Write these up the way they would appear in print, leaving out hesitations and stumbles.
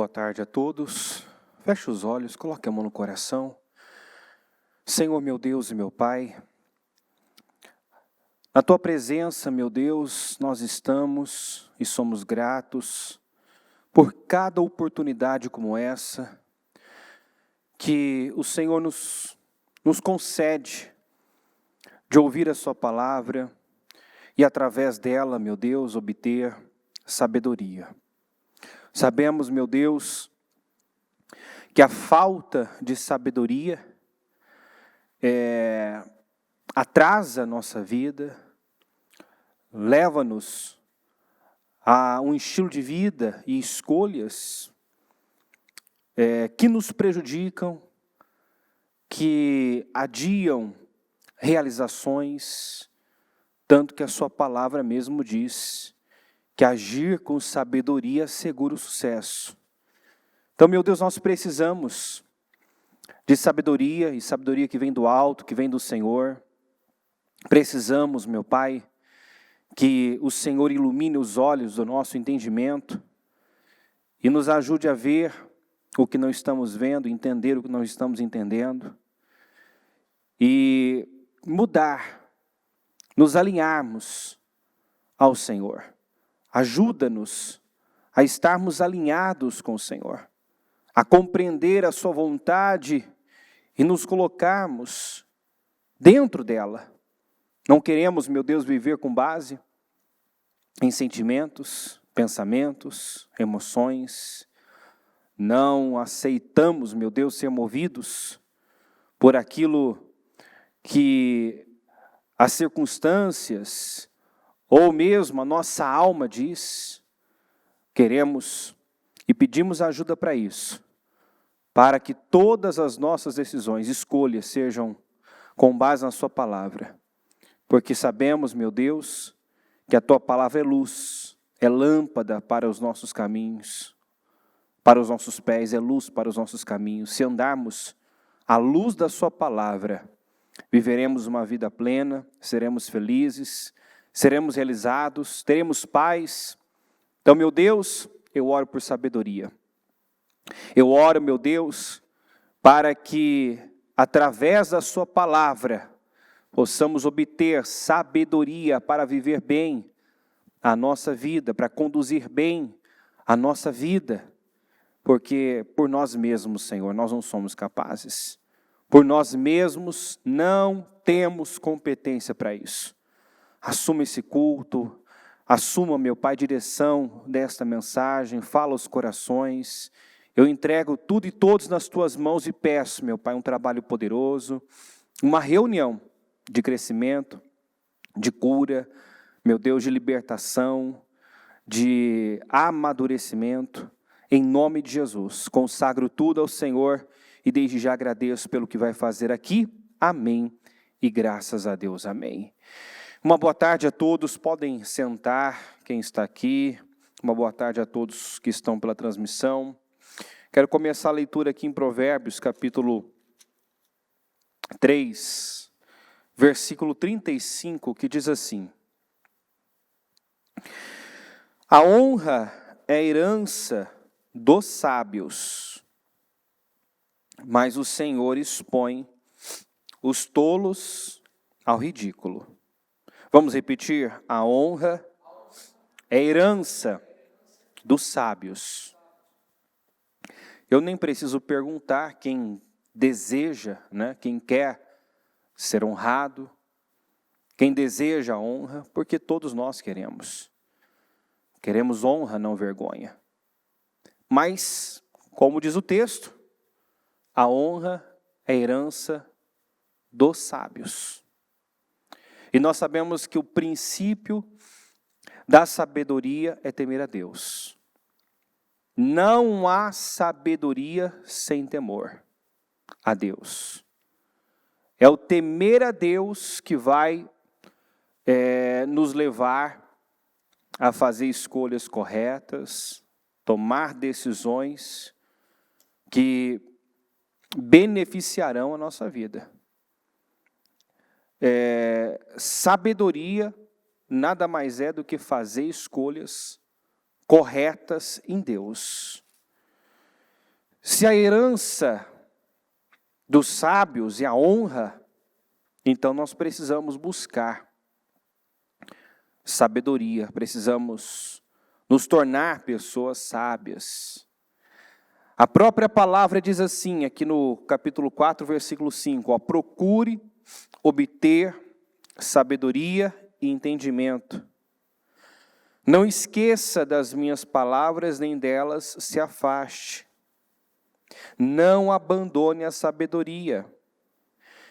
boa tarde a todos. Feche os olhos, coloque a mão no coração. Senhor, meu Deus e meu Pai, na Tua presença, meu Deus, nós estamos e somos gratos por cada oportunidade como essa, que o Senhor nos concede de ouvir a Sua palavra e através dela, meu Deus, obter sabedoria. Sabemos, meu Deus, que a falta de sabedoria atrasa a nossa vida, leva-nos a um estilo de vida e escolhas que nos prejudicam, que adiam realizações, tanto que a Sua palavra mesmo diz que agir com sabedoria assegura o sucesso. Então, meu Deus, nós precisamos de sabedoria, e sabedoria que vem do alto, que vem do Senhor. Precisamos, meu Pai, que o Senhor ilumine os olhos do nosso entendimento e nos ajude a ver o que não estamos vendo, entender o que não estamos entendendo e mudar, nos alinharmos ao Senhor. Ajuda-nos a estarmos alinhados com o Senhor, a compreender a Sua vontade e nos colocarmos dentro dela. Não queremos, meu Deus, viver com base em sentimentos, pensamentos, emoções. Não aceitamos, meu Deus, ser movidos por aquilo que as circunstâncias ou mesmo a nossa alma diz. Queremos e pedimos ajuda para isso, para que todas as nossas decisões, escolhas, sejam com base na Sua palavra. Porque sabemos, meu Deus, que a Tua palavra é luz, é lâmpada para os nossos caminhos, para os nossos pés, é luz para os nossos caminhos. Se andarmos à luz da Sua palavra, viveremos uma vida plena, seremos felizes, seremos realizados, teremos paz. Então, meu Deus, eu oro por sabedoria. Eu oro, meu Deus, para que, através da Sua palavra, possamos obter sabedoria para viver bem a nossa vida, para conduzir bem a nossa vida. Porque por nós mesmos, Senhor, nós não somos capazes. Por nós mesmos não temos competência para isso. Assuma esse culto, assuma, meu Pai, a direção desta mensagem, fala aos corações. Eu entrego tudo e todos nas Tuas mãos e peço, meu Pai, um trabalho poderoso, uma reunião de crescimento, de cura, meu Deus, de libertação, de amadurecimento, em nome de Jesus. Consagro tudo ao Senhor e desde já agradeço pelo que vai fazer aqui. Amém. E graças a Deus, amém. Uma boa tarde a todos, podem sentar, quem está aqui. Uma boa tarde a todos que estão pela transmissão. Quero começar a leitura aqui em Provérbios, capítulo 3, versículo 35, que diz assim: A honra é a herança dos sábios, mas o Senhor expõe os tolos ao ridículo. Vamos repetir? A honra é a herança dos sábios. Eu nem preciso perguntar quem deseja, quem quer ser honrado, quem deseja a honra, porque todos nós queremos. Queremos honra, não vergonha. Mas, como diz o texto, a honra é a herança dos sábios. E nós sabemos que o princípio da sabedoria é temer a Deus. Não há sabedoria sem temor a Deus. É o temer a Deus que vai nos levar a fazer escolhas corretas, tomar decisões que beneficiarão a nossa vida. Sabedoria nada mais é do que fazer escolhas corretas em Deus. Se a herança dos sábios é a honra, então nós precisamos buscar sabedoria, precisamos nos tornar pessoas sábias. A própria palavra diz assim, aqui no capítulo 4, versículo 5, ó, procure obter sabedoria e entendimento. Não esqueça das minhas palavras, nem delas se afaste. Não abandone a sabedoria,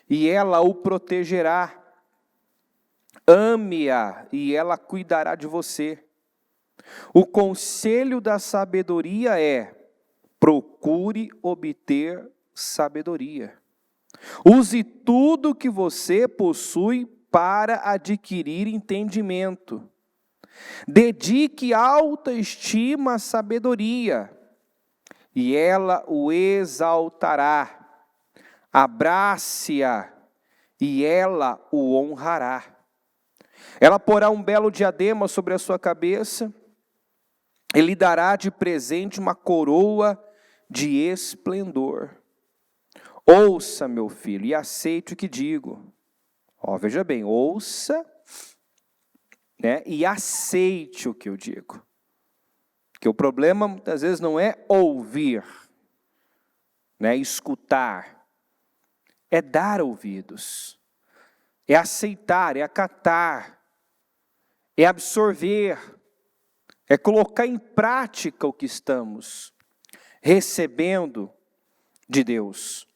e ela o protegerá. Ame-a, e ela cuidará de você. O conselho da sabedoria é: procure obter sabedoria. Use tudo que você possui para adquirir entendimento. Dedique alta estima à sabedoria, e ela o exaltará. Abrace-a, e ela o honrará. Ela porá um belo diadema sobre a sua cabeça, e lhe dará de presente uma coroa de esplendor. Ouça, meu filho, e aceite o que digo. Ó, veja bem, ouça, né, e aceite o que eu digo. Porque o problema, muitas vezes, não é ouvir, né, escutar. É dar ouvidos. É aceitar, é acatar. É absorver. É colocar em prática o que estamos recebendo de Deus.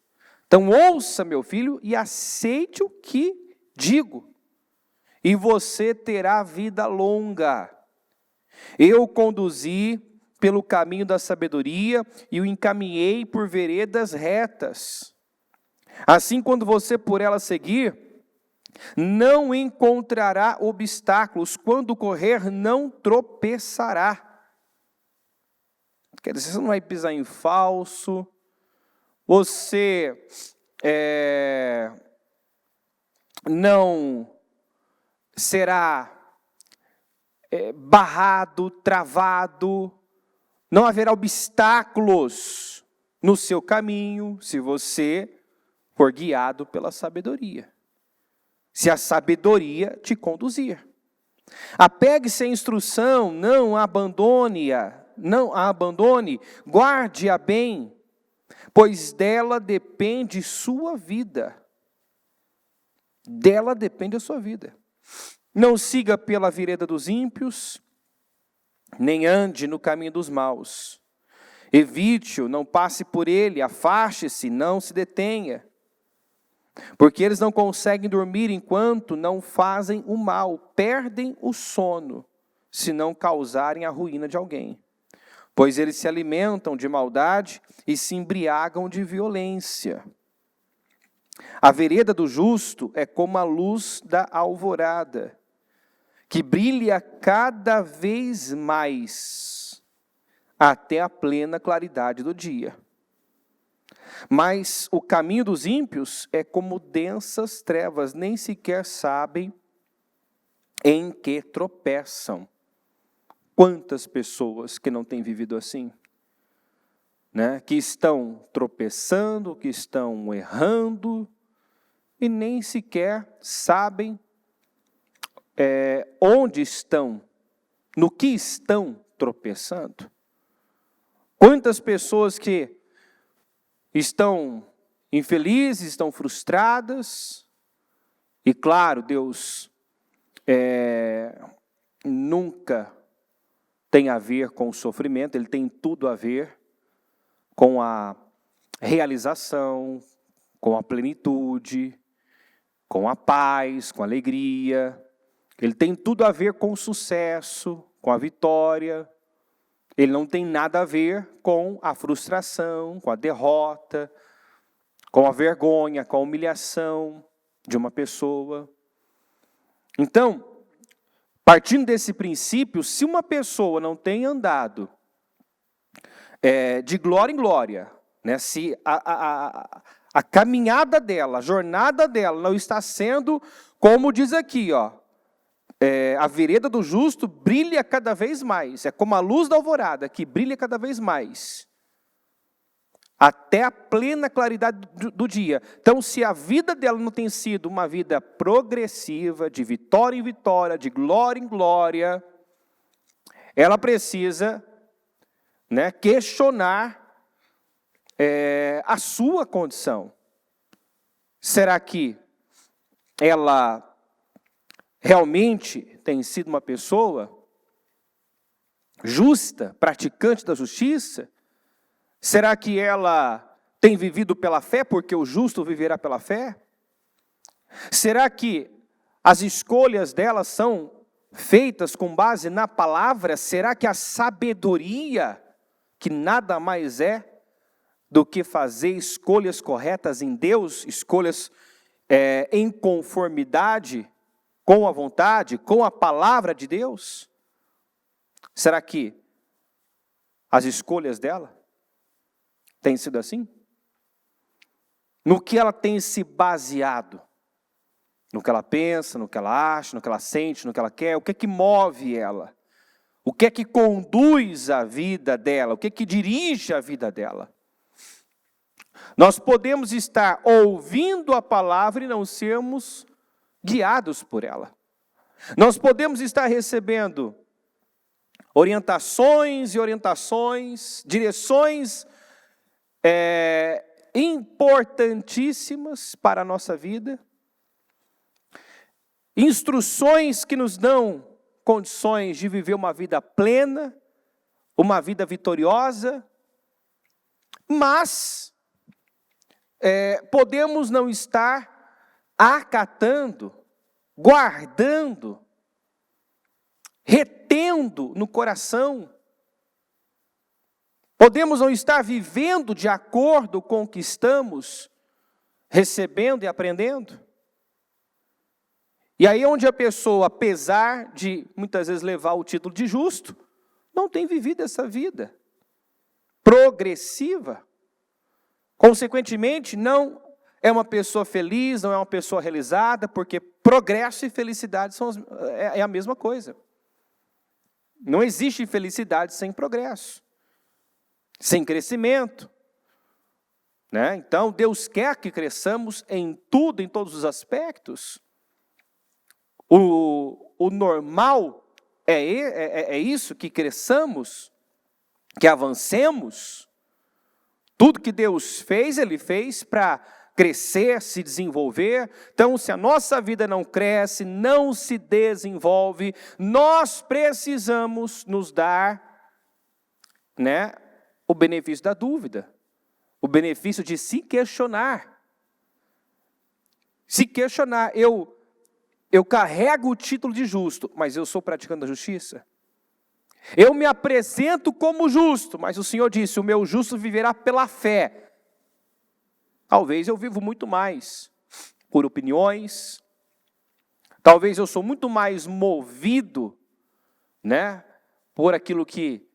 Então, ouça, meu filho, e aceite o que digo. E você terá vida longa. Eu o conduzi pelo caminho da sabedoria e o encaminhei por veredas retas. Assim, quando você por ela seguir, não encontrará obstáculos. Quando correr, não tropeçará. Quer dizer, você não vai pisar em falso. Você não será barrado, travado. Não haverá obstáculos no seu caminho, se você for guiado pela sabedoria. Se a sabedoria te conduzir. Apegue-se à instrução, não a abandone, guarde-a bem, pois dela depende sua vida. Dela depende a sua vida. Não siga pela vereda dos ímpios, nem ande no caminho dos maus. Evite-o, não passe por ele, afaste-se, não se detenha. Porque eles não conseguem dormir enquanto não fazem o mal, perdem o sono, se não causarem a ruína de alguém. Pois eles se alimentam de maldade e se embriagam de violência. A vereda do justo é como a luz da alvorada, que brilha cada vez mais, até a plena claridade do dia. Mas o caminho dos ímpios é como densas trevas, nem sequer sabem em que tropeçam. Quantas pessoas que não têm vivido assim, né? Que estão tropeçando, que estão errando, e nem sequer sabem onde estão, no que estão tropeçando. Quantas pessoas que estão infelizes, estão frustradas, e claro, Deus nunca tem a ver com o sofrimento, Ele tem tudo a ver com a realização, com a plenitude, com a paz, com a alegria. Ele tem tudo a ver com o sucesso, com a vitória. Ele não tem nada a ver com a frustração, com a derrota, com a vergonha, com a humilhação de uma pessoa. Então, partindo desse princípio, se uma pessoa não tem andado de glória em glória, né, se a caminhada dela, a jornada dela não está sendo, como diz aqui, ó, a vereda do justo brilha cada vez mais. É como a luz da alvorada, que brilha cada vez mais. até a plena claridade do dia. Então, se a vida dela não tem sido uma vida progressiva, de vitória em vitória, de glória em glória, ela precisa, né, questionar a sua condição. Será que ela realmente tem sido uma pessoa justa, praticante da justiça? Será que ela tem vivido pela fé, porque o justo viverá pela fé? Será que as escolhas dela são feitas com base na palavra? Será que a sabedoria, que nada mais é do que fazer escolhas corretas em Deus, escolhas em conformidade com a vontade, com a palavra de Deus? Será que as escolhas dela têm sido assim? No que ela tem se baseado? No que ela pensa, no que ela acha, no que ela sente, no que ela quer? O que é que move ela? O que é que conduz a vida dela? O que é que dirige a vida dela? Nós podemos estar ouvindo a palavra e não sermos guiados por ela. Nós podemos estar recebendo orientações, direções importantíssimas para a nossa vida, instruções que nos dão condições de viver uma vida plena, uma vida vitoriosa, mas podemos não estar acatando, guardando, retendo no coração. Podemos não estar vivendo de acordo com o que estamos recebendo e aprendendo. E aí onde a pessoa, apesar de muitas vezes levar o título de justo, não tem vivido essa vida progressiva. Consequentemente, não é uma pessoa feliz, não é uma pessoa realizada, porque progresso e felicidade é a mesma coisa. Não existe felicidade sem progresso, sem crescimento, né? Então, Deus quer que cresçamos em tudo, em todos os aspectos. O normal é isso, que cresçamos, que avancemos. Tudo que Deus fez, Ele fez para crescer, se desenvolver. Então, se a nossa vida não cresce, não se desenvolve, nós precisamos nos dar, né, o benefício da dúvida, o benefício de se questionar. Se questionar, eu carrego o título de justo, mas eu sou praticante da justiça? Eu me apresento como justo, mas o Senhor disse, o meu justo viverá pela fé. Talvez eu vivo muito mais por opiniões, talvez eu sou muito mais movido, né, por aquilo que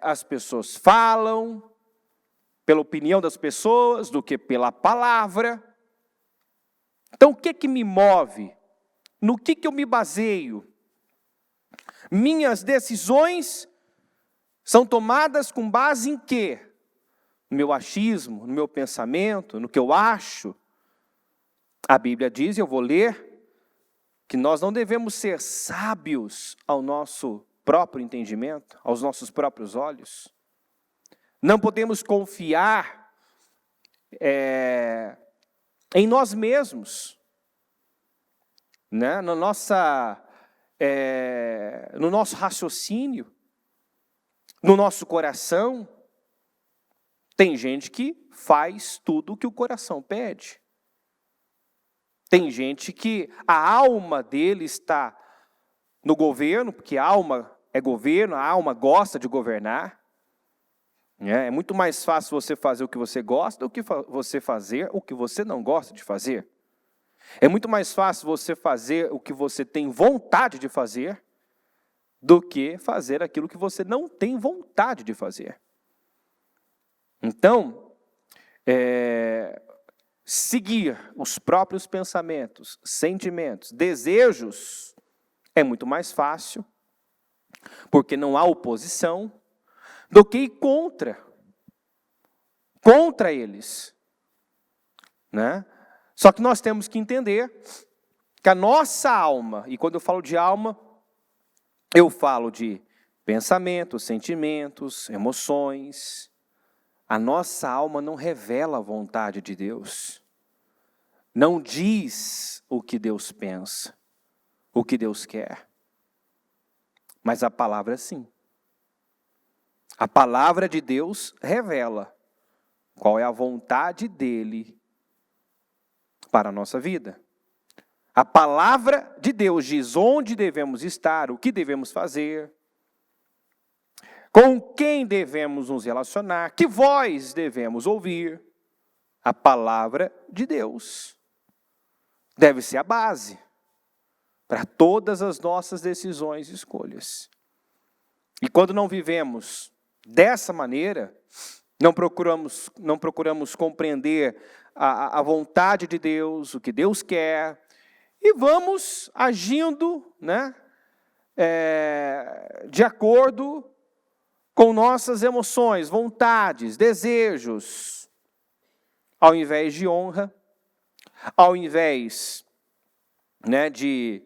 as pessoas falam, pela opinião das pessoas, do que pela palavra. Então, o que me move? No que eu me baseio? Minhas decisões são tomadas com base em quê? No meu achismo, no meu pensamento, no que eu acho? A Bíblia diz, e eu vou ler, que nós não devemos ser sábios ao nosso próprio entendimento, aos nossos próprios olhos. Não podemos confiar em nós mesmos, né? No nosso raciocínio, no nosso coração. Tem gente que faz tudo o que o coração pede. Tem gente que a alma dele está no governo, porque a alma é governo, a alma gosta de governar. É muito mais fácil você fazer o que você gosta do que você fazer o que você não gosta de fazer. É muito mais fácil você fazer o que você tem vontade de fazer do que fazer aquilo que você não tem vontade de fazer. Então, seguir os próprios pensamentos, sentimentos, desejos, é muito mais fácil, porque não há oposição, do que ir contra contra eles, né? Só que nós temos que entender que a nossa alma, e quando eu falo de alma, eu falo de pensamentos, sentimentos, emoções. A nossa alma não revela a vontade de Deus. Não diz o que Deus pensa, o que Deus quer. Mas a palavra sim. A palavra de Deus revela qual é a vontade dele para a nossa vida. A palavra de Deus diz onde devemos estar, o que devemos fazer, com quem devemos nos relacionar, que voz devemos ouvir. A palavra de Deus deve ser a base para todas as nossas decisões e escolhas. E quando não vivemos dessa maneira, não procuramos compreender a vontade de Deus, o que Deus quer, e vamos agindo, né, de acordo com nossas emoções, vontades, desejos, ao invés de honra, ao invés, né, de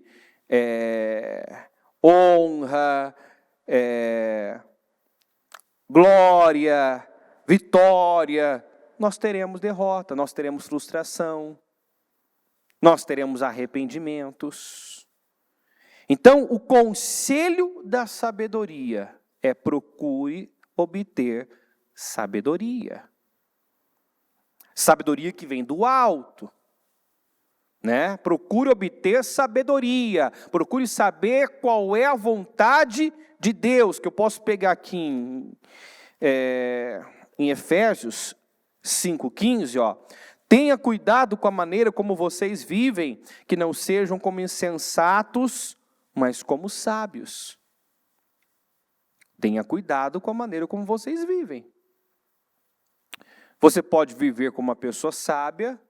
honra, glória, vitória, nós teremos derrota, nós teremos frustração, nós teremos arrependimentos. Então, o conselho da sabedoria é: procure obter sabedoria. Sabedoria que vem do alto, né? Procure obter sabedoria, procure saber qual é a vontade de Deus, que eu posso pegar aqui em Efésios 5,15, ó. Tenha cuidado com a maneira como vocês vivem, que não sejam como insensatos, mas como sábios. Tenha cuidado com a maneira como vocês vivem. Você pode viver como uma pessoa sábia,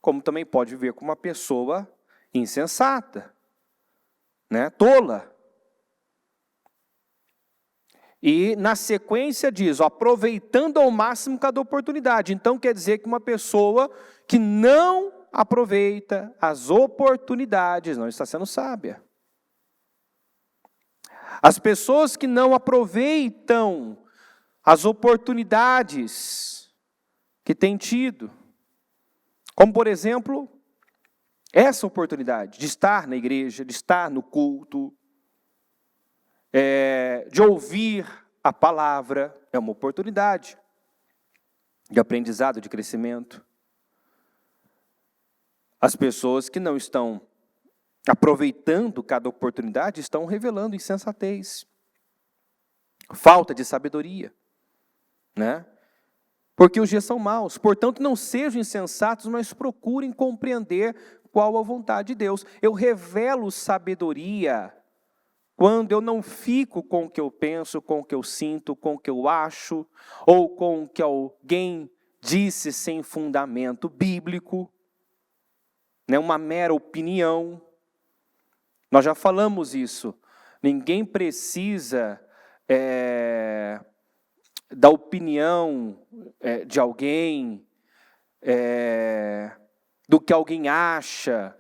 como também pode viver como uma pessoa insensata, né? Tola. E na sequência diz, ó, aproveitando ao máximo cada oportunidade. Então quer dizer que uma pessoa que não aproveita as oportunidades não está sendo sábia. As pessoas que não aproveitam as oportunidades que têm tido, como por exemplo, essa oportunidade de estar na igreja, de estar no culto, de ouvir a palavra, é uma oportunidade de aprendizado, de crescimento. As pessoas que não estão aproveitando cada oportunidade estão revelando insensatez, falta de sabedoria, né? Porque os dias são maus. Portanto, não sejam insensatos, mas procurem compreender qual a vontade de Deus. Eu revelo sabedoria quando eu não fico com o que eu penso, com o que eu sinto, com o que eu acho, ou com o que alguém disse sem fundamento bíblico, né? Uma mera opinião. Nós já falamos isso. Ninguém precisa da opinião de alguém, do que alguém acha.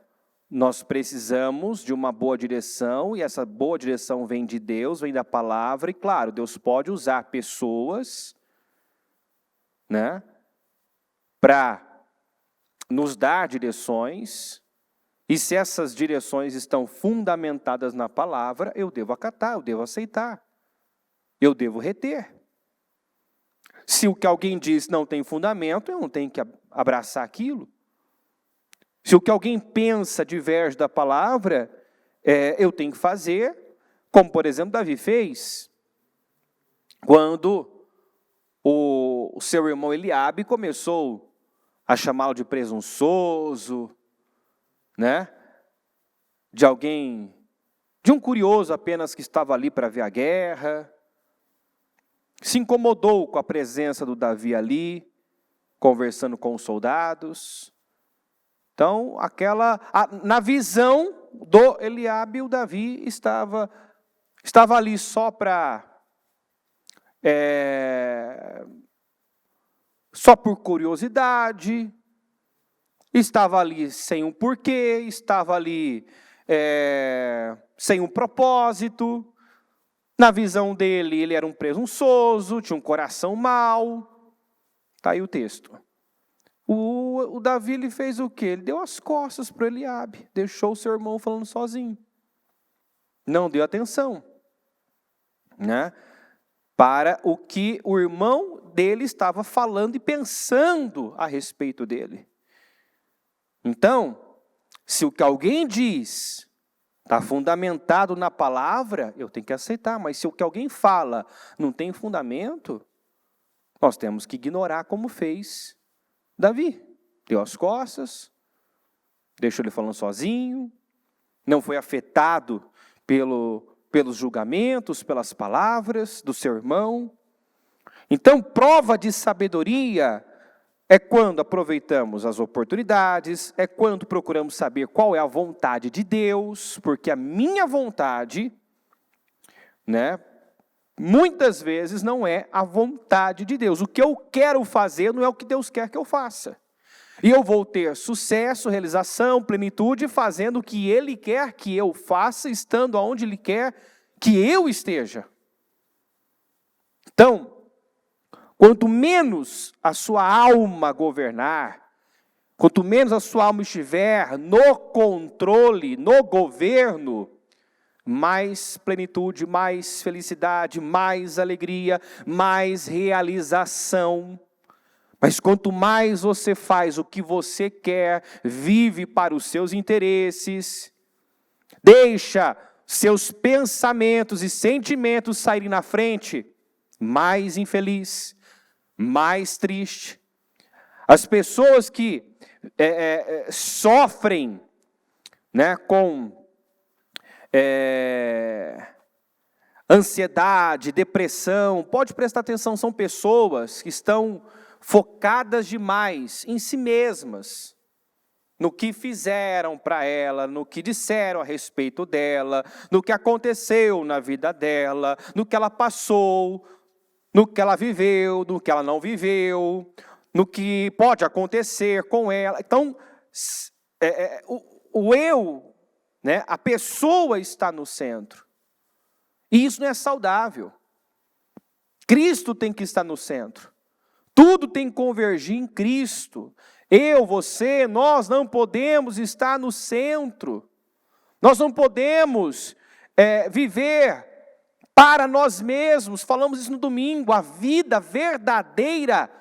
Nós precisamos de uma boa direção, e essa boa direção vem de Deus, vem da palavra, e claro, Deus pode usar pessoas, né, para nos dar direções, e se essas direções estão fundamentadas na palavra, eu devo acatar, eu devo aceitar, eu devo reter. Se o que alguém diz não tem fundamento, eu não tenho que abraçar aquilo. Se o que alguém pensa diverge da palavra, eu tenho que fazer, como por exemplo Davi fez, quando o seu irmão Eliabe começou a chamá-lo de presunçoso, né? De um curioso apenas que estava ali para ver a guerra, se incomodou com a presença do Davi ali, conversando com os soldados. Então, na visão do Eliabe, o Davi estava ali só para só por curiosidade, estava ali sem um porquê, estava ali sem um propósito. Na visão dele, ele era um presunçoso, tinha um coração mau. Está aí o texto. O Davi, ele fez o quê? Ele deu as costas para Eliabe, deixou o seu irmão falando sozinho. Não deu atenção, né, para o que o irmão dele estava falando e pensando a respeito dele. Então, se o que alguém diz está fundamentado na palavra, eu tenho que aceitar. Mas se o que alguém fala não tem fundamento, nós temos que ignorar, como fez Davi. Deu as costas, deixou ele falando sozinho, não foi afetado pelos julgamentos, pelas palavras do seu irmão. Então, prova de sabedoria é quando aproveitamos as oportunidades, é quando procuramos saber qual é a vontade de Deus, porque a minha vontade, né, muitas vezes não é a vontade de Deus. O que eu quero fazer não é o que Deus quer que eu faça. E eu vou ter sucesso, realização, plenitude, fazendo o que Ele quer que eu faça, estando onde Ele quer que eu esteja. Então, quanto menos a sua alma governar, quanto menos a sua alma estiver no controle, no governo, mais plenitude, mais felicidade, mais alegria, mais realização. Mas quanto mais você faz o que você quer, vive para os seus interesses, deixa seus pensamentos e sentimentos saírem na frente, mais infeliz, mais triste. As pessoas que sofrem, né, com ansiedade, depressão, pode prestar atenção, são pessoas que estão focadas demais em si mesmas, no que fizeram para ela, no que disseram a respeito dela, no que aconteceu na vida dela, no que ela passou, no que ela viveu, no que ela não viveu, no que pode acontecer com ela. Então, o eu, né, a pessoa está no centro. E isso não é saudável. Cristo tem que estar no centro. Tudo tem que convergir em Cristo. Eu, você, nós não podemos estar no centro. Nós não podemos viver para nós mesmos. Falamos isso no domingo. A vida verdadeira,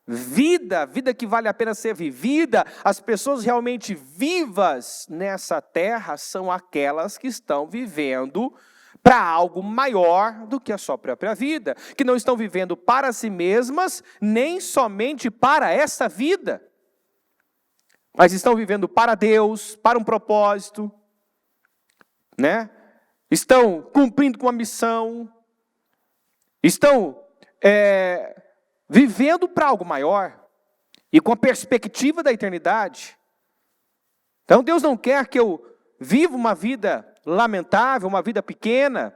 vida que vale a pena ser vivida, as pessoas realmente vivas nessa terra são aquelas que estão vivendo para algo maior do que a sua própria vida, que não estão vivendo para si mesmas, nem somente para essa vida, mas estão vivendo para Deus, para um propósito, né? Estão cumprindo com uma missão, estão vivendo para algo maior, e com a perspectiva da eternidade. Então Deus não quer que eu viva uma vida lamentável, uma vida pequena,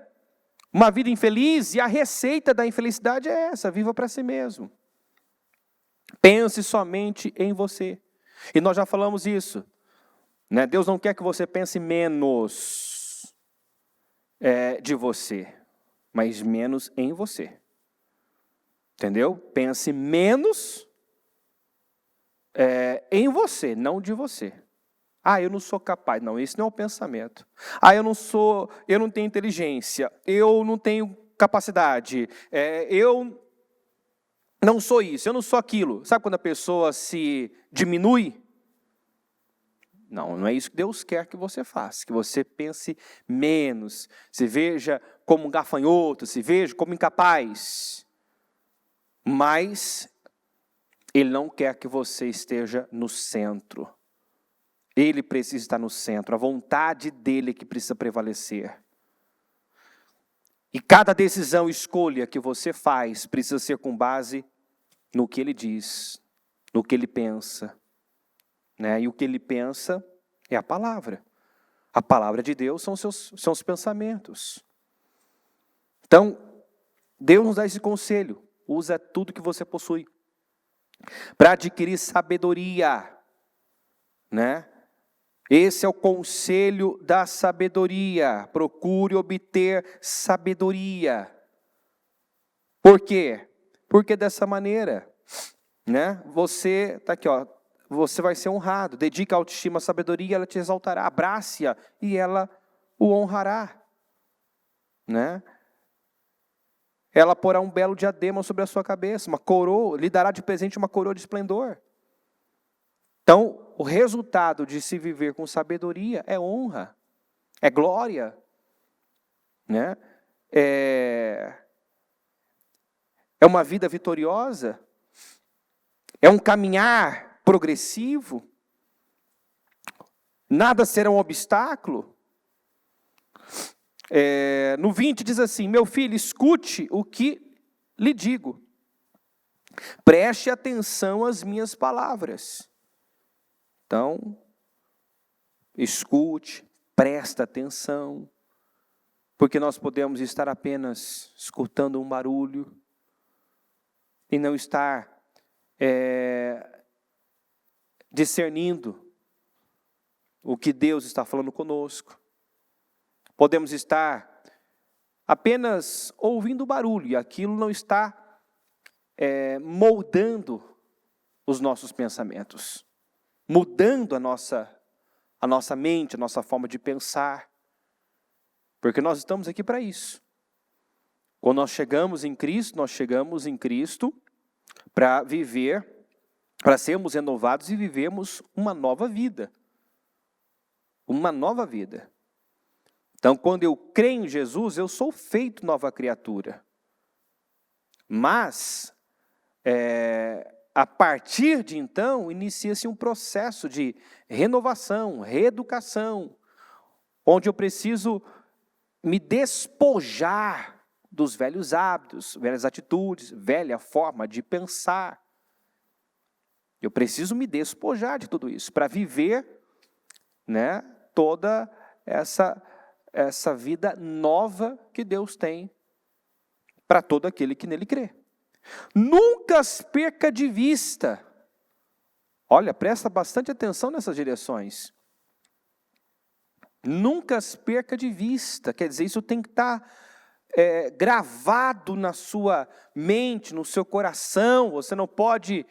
uma vida infeliz, e a receita da infelicidade é essa: viva para si mesmo. Pense somente em você. E nós já falamos isso, né? Deus não quer que você pense menos de você, mas menos em você. Entendeu? Pense menos em você, não de você. Eu não sou capaz. Não, esse não é o pensamento. Eu não tenho inteligência, eu não tenho capacidade, eu não sou isso, eu não sou aquilo. Sabe quando a pessoa se diminui? Não é isso que Deus quer que você faça, que você pense menos, se veja como um gafanhoto, se veja como incapaz. Mas Ele não quer que você esteja no centro. Ele precisa estar no centro, a vontade dele é que precisa prevalecer. E cada decisão, escolha que você faz, precisa ser com base no que ele diz, no que ele pensa. Né? E o que ele pensa é a palavra. A palavra de Deus são os pensamentos. Então, Deus nos dá esse conselho: usa tudo que você possui. para adquirir sabedoria, né? Esse é o conselho da sabedoria. Procure obter sabedoria. Por quê? Porque dessa maneira, né? Você está aqui, ó. Você vai ser honrado. Dedica a autoestima à sabedoria, ela te exaltará. Abrace-a e ela o honrará, né? Ela porá um belo diadema sobre a sua cabeça, uma coroa, lhe dará de presente uma coroa de esplendor. Então, o resultado de se viver com sabedoria é honra, é glória, né? É uma vida vitoriosa, é um caminhar progressivo, nada será um obstáculo. No 20 diz assim: meu filho, escute o que lhe digo, preste atenção às minhas palavras. Então, escute, presta atenção, porque nós podemos estar apenas escutando um barulho e não estar discernindo o que Deus está falando conosco. Podemos estar apenas ouvindo barulho e aquilo não está moldando os nossos pensamentos, mudando a nossa mente, a nossa forma de pensar, porque nós estamos aqui para isso. Quando nós chegamos em Cristo para viver, para sermos renovados e vivermos uma nova vida. Uma nova vida. Então, quando eu creio em Jesus, eu sou feito nova criatura. Mas, a partir de então, inicia-se um processo de renovação, reeducação, onde eu preciso me despojar dos velhos hábitos, velhas atitudes, velha forma de pensar. Eu preciso me despojar de tudo isso para viver, né, toda essa vida nova que Deus tem para todo aquele que nele crê. Nunca as perca de vista. Olha, presta bastante atenção nessas direções. Nunca as perca de vista. Quer dizer, isso tem que estar gravado na sua mente, no seu coração. Você não pode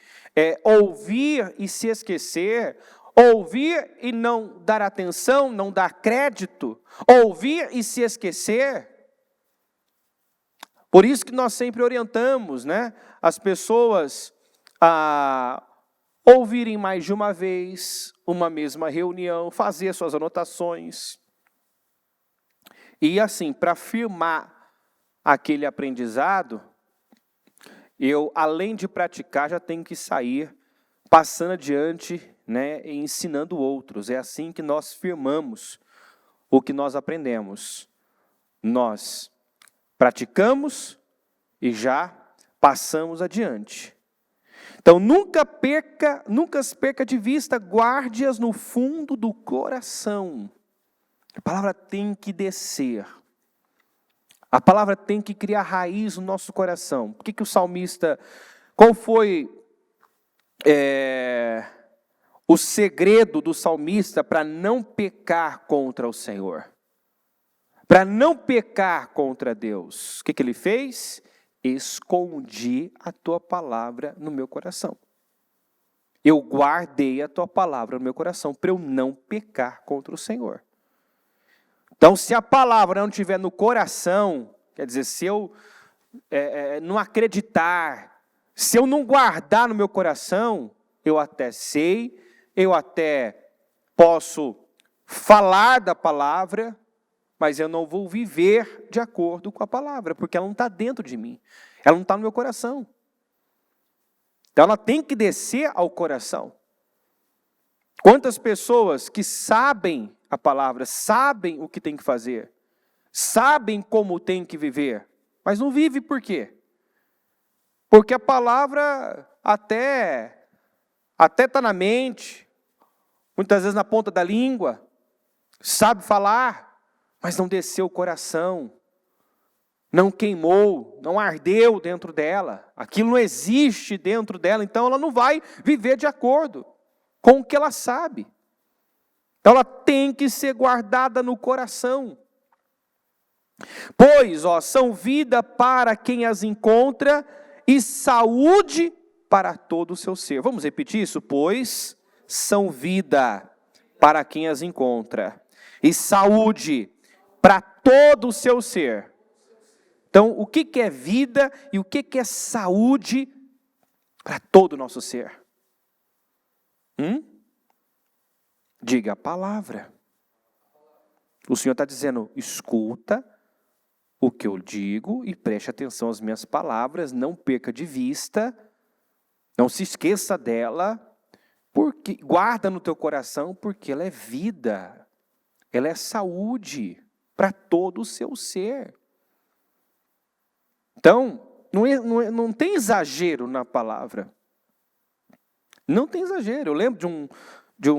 ouvir e se esquecer, ouvir e não dar atenção, não dar crédito, ouvir e se esquecer. Por isso que nós sempre orientamos, né, as pessoas a ouvirem mais de uma vez, uma mesma reunião, fazer suas anotações. E assim, para firmar aquele aprendizado, eu, além de praticar, já tenho que sair passando adiante, né, e ensinando outros. É assim que nós firmamos o que nós aprendemos. Nós praticamos e já passamos adiante. Então, nunca as perca de vista, guarde-as no fundo do coração. A palavra tem que descer. A palavra tem que criar raiz no nosso coração. Por que o salmista, qual foi o segredo do salmista para não pecar contra o Senhor? Para não pecar contra Deus. O que ele fez? Escondi a tua palavra no meu coração. Eu guardei a tua palavra no meu coração para eu não pecar contra o Senhor. Então, se a palavra não estiver no coração, quer dizer, se eu não acreditar, se eu não guardar no meu coração, eu até sei, eu até posso falar da palavra, mas eu não vou viver de acordo com a palavra, porque ela não está dentro de mim, ela não está no meu coração. Então, ela tem que descer ao coração. Quantas pessoas que sabem a palavra, sabem o que tem que fazer, sabem como tem que viver, mas não vive por quê? Porque a palavra até está na mente, muitas vezes na ponta da língua, sabe falar, mas não desceu o coração, não queimou, não ardeu dentro dela, aquilo não existe dentro dela, então ela não vai viver de acordo com o que ela sabe. Então ela tem que ser guardada no coração. Pois, são vida para quem as encontra e saúde para todo o seu ser. Vamos repetir isso? Pois são vida para quem as encontra e saúde para todo o seu ser. Então, o que é vida e o que é saúde para todo o nosso ser? Diga a palavra. O Senhor está dizendo, escuta o que eu digo e preste atenção às minhas palavras, não perca de vista, não se esqueça dela, porque guarda no teu coração, porque ela é vida, ela é saúde para todo o seu ser. Então, não tem exagero na palavra. Não tem exagero. Eu lembro de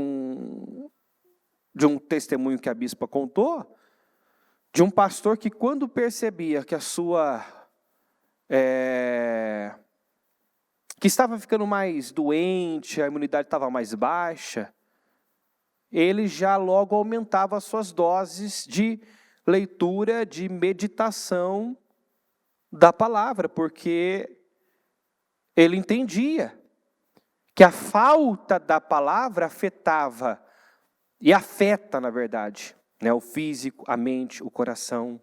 um testemunho que a bispa contou, de um pastor que quando percebia que que estava ficando mais doente, a imunidade estava mais baixa, ele já logo aumentava as suas doses de leitura, de meditação da palavra, porque ele entendia que a falta da palavra afetava, e afeta, na verdade, o físico, a mente, o coração.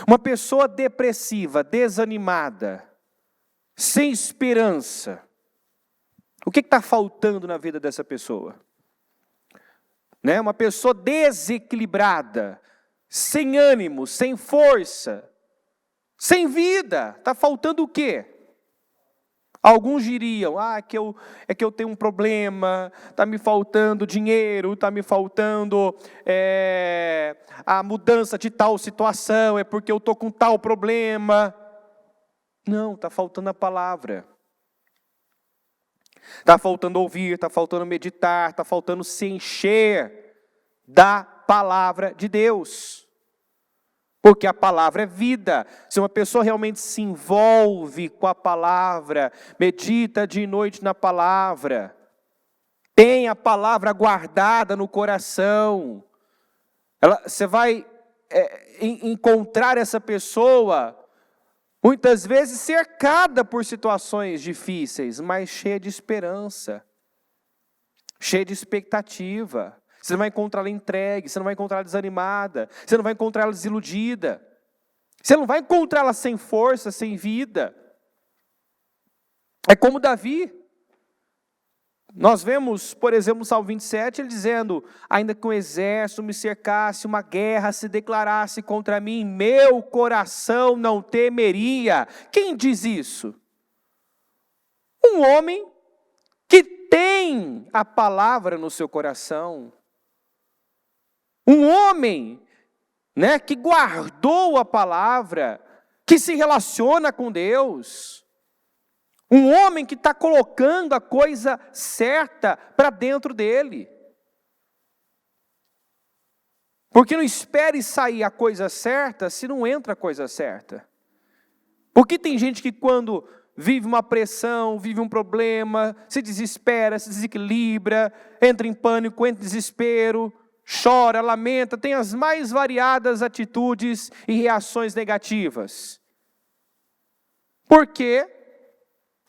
Uma pessoa depressiva, desanimada, sem esperança, o que está faltando na vida dessa pessoa? Uma pessoa desequilibrada, sem ânimo, sem força, sem vida, está faltando o quê? Alguns diriam, é que eu tenho um problema, está me faltando dinheiro, está me faltando a mudança de tal situação, é porque eu estou com tal problema. Não, está faltando a palavra. Está faltando ouvir, está faltando meditar, está faltando se encher da palavra de Deus. Porque a palavra é vida. Se uma pessoa realmente se envolve com a palavra, medita dia e noite na palavra, tem a palavra guardada no coração, você vai encontrar essa pessoa, muitas vezes cercada por situações difíceis, mas cheia de esperança, cheia de expectativa. Você não vai encontrar ela entregue, você não vai encontrar ela desanimada, você não vai encontrar ela desiludida, você não vai encontrar ela sem força, sem vida. É como Davi. Nós vemos, por exemplo, no Salmo 27, ele dizendo, ainda que um exército me cercasse, uma guerra se declarasse contra mim, meu coração não temeria. Quem diz isso? Um homem que tem a palavra no seu coração. Um homem, que guardou a palavra, que se relaciona com Deus. Um homem que está colocando a coisa certa para dentro dele. Porque não espere sair a coisa certa se não entra a coisa certa. Porque tem gente que quando vive uma pressão, vive um problema, se desespera, se desequilibra, entra em pânico, entra em desespero, chora, lamenta, tem as mais variadas atitudes e reações negativas. Porque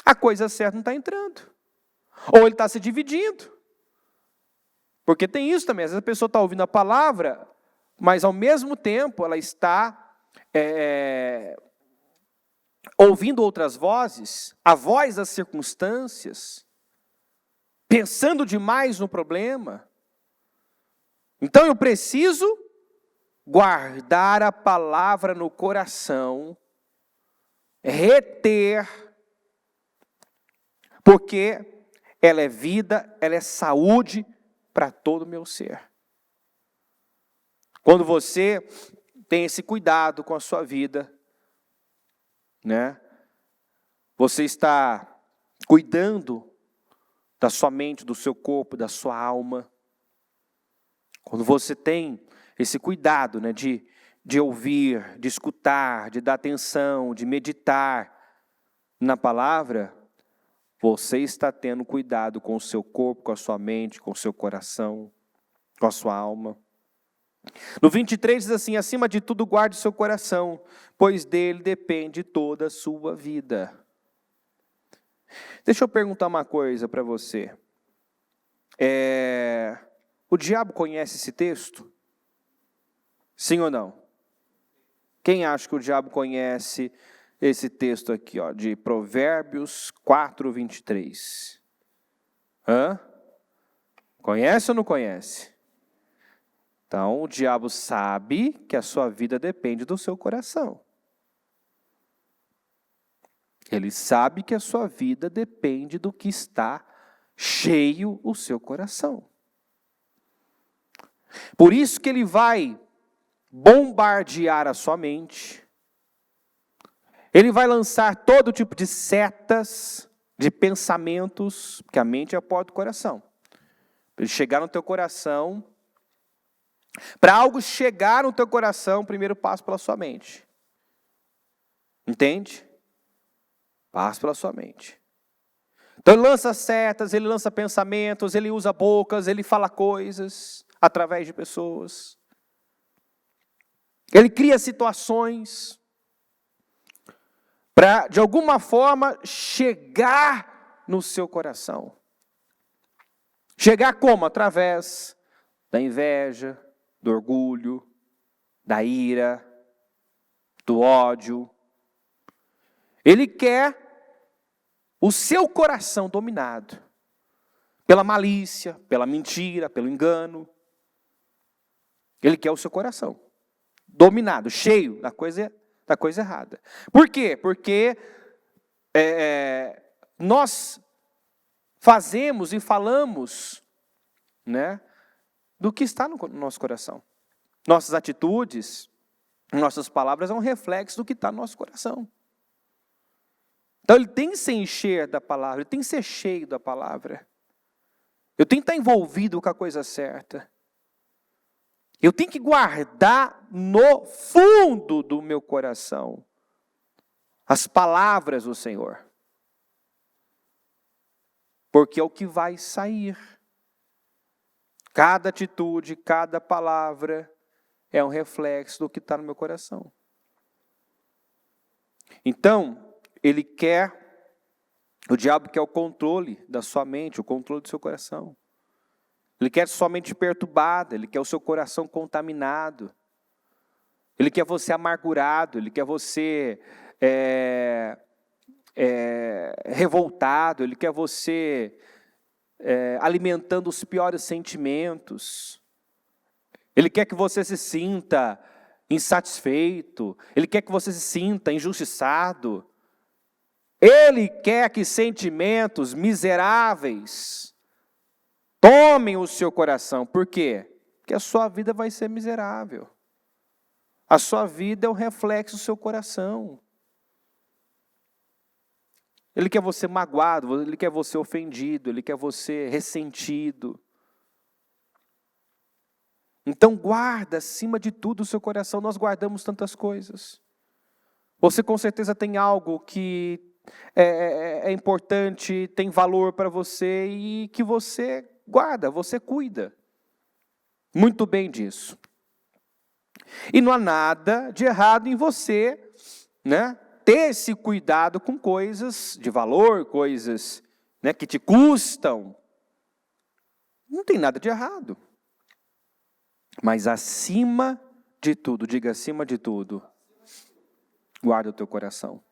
a coisa certa não está entrando. Ou ele está se dividindo. Porque tem isso também, às vezes a pessoa está ouvindo a palavra, mas ao mesmo tempo ela está ouvindo outras vozes, a voz das circunstâncias, pensando demais no problema. Então eu preciso guardar a palavra no coração, reter, porque ela é vida, ela é saúde para todo o meu ser. Quando você tem esse cuidado com a sua vida, você está cuidando da sua mente, do seu corpo, da sua alma. Quando você tem esse cuidado, de ouvir, de escutar, de dar atenção, de meditar na palavra, você está tendo cuidado com o seu corpo, com a sua mente, com o seu coração, com a sua alma. No 23 diz assim: acima de tudo guarde o seu coração, pois dele depende toda a sua vida. Deixa eu perguntar uma coisa para você. O diabo conhece esse texto? Sim ou não? Quem acha que o diabo conhece esse texto aqui, ó, de Provérbios 4, 23? Conhece ou não conhece? Então, o diabo sabe que a sua vida depende do seu coração. Ele sabe que a sua vida depende do que está cheio o seu coração. Por isso que ele vai bombardear a sua mente. Ele vai lançar todo tipo de setas, de pensamentos, porque a mente é a porta do coração. Para ele chegar no teu coração, para algo chegar no teu coração, o primeiro passo pela sua mente. Entende? Passa pela sua mente. Então ele lança setas, ele lança pensamentos, ele usa bocas, ele fala coisas através de pessoas. Ele cria situações para, de alguma forma, chegar no seu coração. Chegar como? Através da inveja, do orgulho, da ira, do ódio. Ele quer o seu coração dominado pela malícia, pela mentira, pelo engano. Ele quer o seu coração dominado, cheio da coisa errada. Por quê? Porque nós fazemos e falamos, né, do que está no nosso coração. Nossas atitudes, nossas palavras são um reflexo do que está no nosso coração. Então ele tem que se encher da palavra, ele tem que ser cheio da palavra. Eu tenho que estar envolvido com a coisa certa. Eu tenho que guardar no fundo do meu coração as palavras do Senhor. Porque é o que vai sair. Cada atitude, cada palavra é um reflexo do que está no meu coração. Então, o diabo quer o controle da sua mente, o controle do seu coração. Ele quer sua mente perturbada, ele quer o seu coração contaminado. Ele quer você amargurado, ele quer você revoltado, ele quer você alimentando os piores sentimentos. Ele quer que você se sinta insatisfeito, ele quer que você se sinta injustiçado. Ele quer que sentimentos miseráveis tomem o seu coração. Por quê? Porque a sua vida vai ser miserável. A sua vida é um reflexo do seu coração. Ele quer você magoado, ele quer você ofendido, ele quer você ressentido. Então guarda acima de tudo o seu coração. Nós guardamos tantas coisas. Você com certeza tem algo que é importante, tem valor para você e que você guarda, você cuida muito bem disso. E não há nada de errado em você, né, ter esse cuidado com coisas de valor, coisas, né, que te custam. Não tem nada de errado. Mas acima de tudo, diga acima de tudo, guarda o teu coração.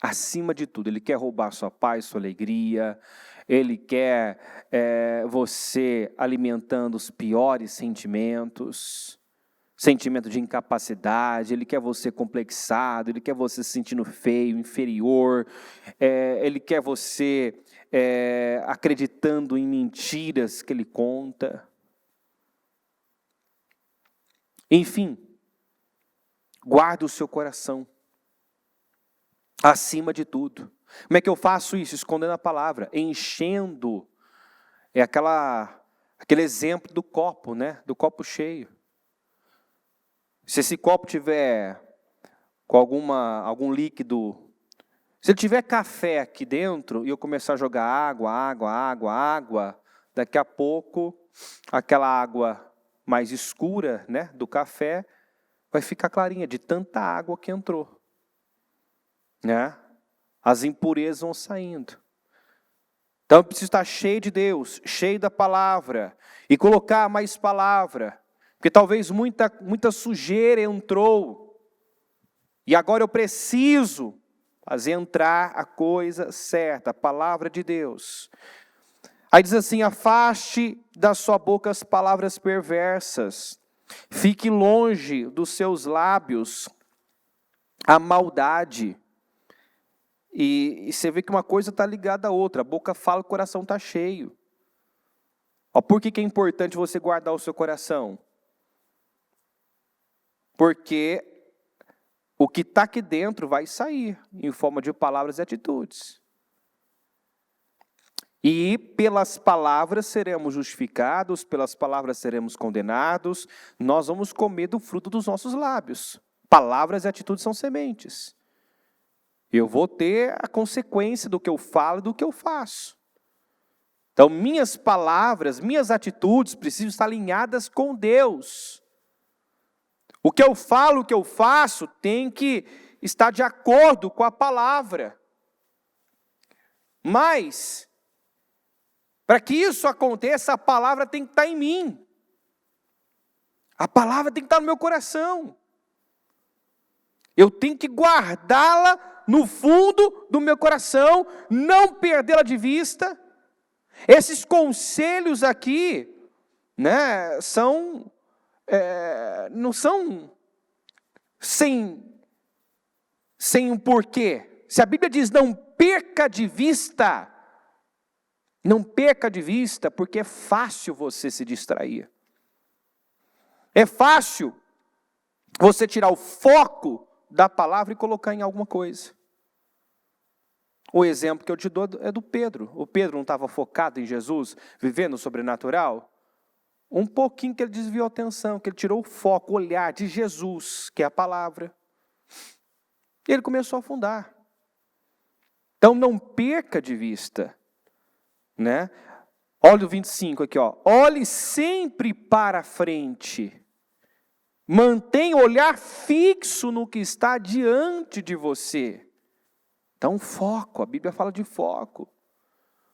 Acima de tudo, ele quer roubar sua paz, sua alegria, ele quer você alimentando os piores sentimentos, sentimento de incapacidade, ele quer você complexado, ele quer você se sentindo feio, inferior, ele quer você acreditando em mentiras que ele conta. Enfim, guarda o seu coração. Acima de tudo. Como é que eu faço isso? Escondendo a palavra, enchendo. É aquele exemplo do copo, né? Do copo cheio. Se esse copo tiver com algum líquido, se ele tiver café aqui dentro e eu começar a jogar água, daqui a pouco aquela água mais escura, né, do café vai ficar clarinha de tanta água que entrou, né? As impurezas vão saindo. Então eu preciso estar cheio de Deus, cheio da palavra e colocar mais palavra, porque talvez muita sujeira entrou e agora eu preciso fazer entrar a coisa certa, a palavra de Deus. Aí diz assim: afaste da sua boca as palavras perversas, fique longe dos seus lábios a maldade. E você vê que uma coisa está ligada à outra, a boca fala, o coração está cheio. Por que é importante você guardar o seu coração? Porque o que está aqui dentro vai sair em forma de palavras e atitudes. E pelas palavras seremos justificados, pelas palavras seremos condenados, nós vamos comer do fruto dos nossos lábios. Palavras e atitudes são sementes. Eu vou ter a consequência do que eu falo e do que eu faço. Então, minhas palavras, minhas atitudes precisam estar alinhadas com Deus. O que eu falo, o que eu faço, tem que estar de acordo com a palavra. Mas, para que isso aconteça, a palavra tem que estar em mim. A palavra tem que estar no meu coração. Eu tenho que guardá-la no fundo do meu coração, não perdê-la de vista. Esses conselhos aqui, né, não são sem um porquê. Se a Bíblia diz não perca de vista, porque é fácil você se distrair. É fácil você tirar o foco da palavra e colocar em alguma coisa. O exemplo que eu te dou é do Pedro. O Pedro não estava focado em Jesus, vivendo o sobrenatural? Um pouquinho que ele desviou a atenção, que ele tirou o foco, o olhar de Jesus, que é a palavra. E ele começou a afundar. Então não perca de vista, né? Olha o 25 aqui, ó. Olhe sempre para frente. Mantenha o olhar fixo no que está diante de você. Então, foco, a Bíblia fala de foco.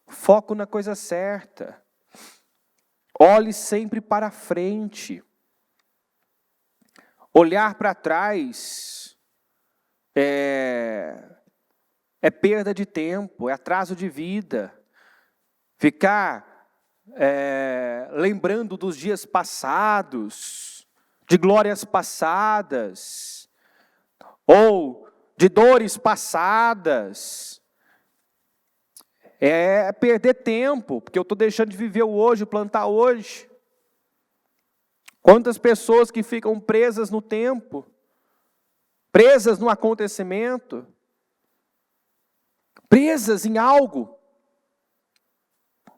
Foco na coisa certa. Olhe sempre para frente. Olhar para trás é perda de tempo, é atraso de vida. Ficar lembrando dos dias passados, de glórias passadas, ou de dores passadas, é perder tempo, porque eu estou deixando de viver o hoje, plantar hoje. Quantas pessoas que ficam presas no tempo, presas no acontecimento, presas em algo,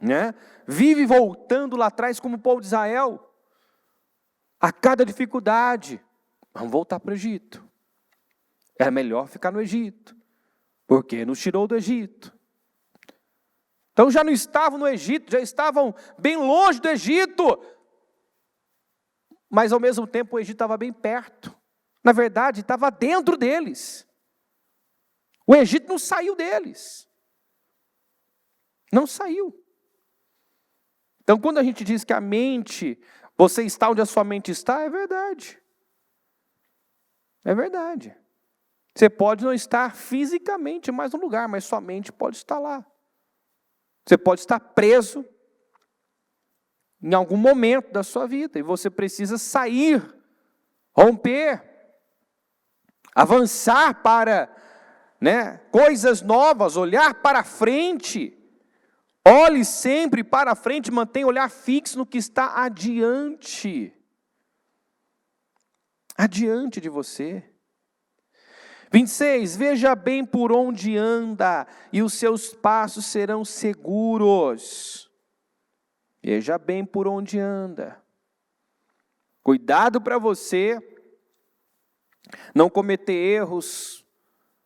né? Vive voltando lá atrás como o povo de Israel. A cada dificuldade, vamos voltar para o Egito. Era melhor ficar no Egito, porque nos tirou do Egito. Então já não estavam no Egito, já estavam bem longe do Egito. Mas ao mesmo tempo o Egito estava bem perto. Na verdade, estava dentro deles. O Egito não saiu deles. Não saiu. Então quando a gente diz que a mente... Você está onde a sua mente está, é verdade. É verdade. Você pode não estar fisicamente mais no lugar, mas sua mente pode estar lá. Você pode estar preso em algum momento da sua vida, e você precisa sair, romper, avançar para, coisas novas, olhar para frente. Olhe sempre para frente, mantenha o olhar fixo no que está adiante. Adiante de você. 26, veja bem por onde anda, e os seus passos serão seguros. Veja bem por onde anda. Cuidado para você não cometer erros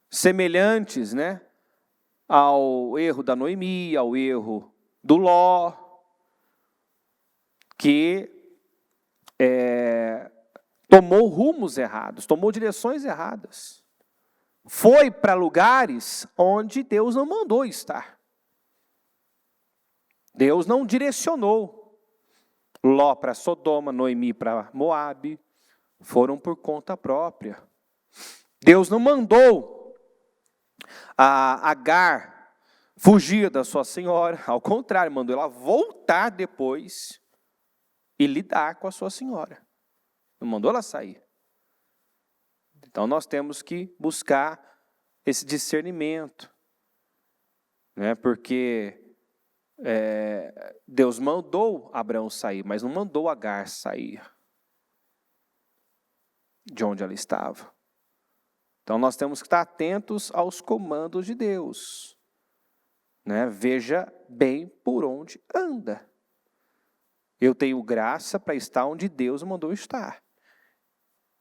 semelhantes, né, ao erro da Noemi, ao erro do Ló, que tomou rumos errados, tomou direções erradas. Foi para lugares onde Deus não mandou estar. Deus não direcionou. Ló para Sodoma, Noemi para Moabe, foram por conta própria. Deus não mandou a Agar fugir da sua senhora, ao contrário, mandou ela voltar depois e lidar com a sua senhora. Não mandou ela sair. Então nós temos que buscar esse discernimento, né? Porque Deus mandou Abraão sair, mas não mandou Agar sair de onde ela estava. Então nós temos que estar atentos aos comandos de Deus, né? Veja bem por onde anda. Eu tenho graça para estar onde Deus mandou estar.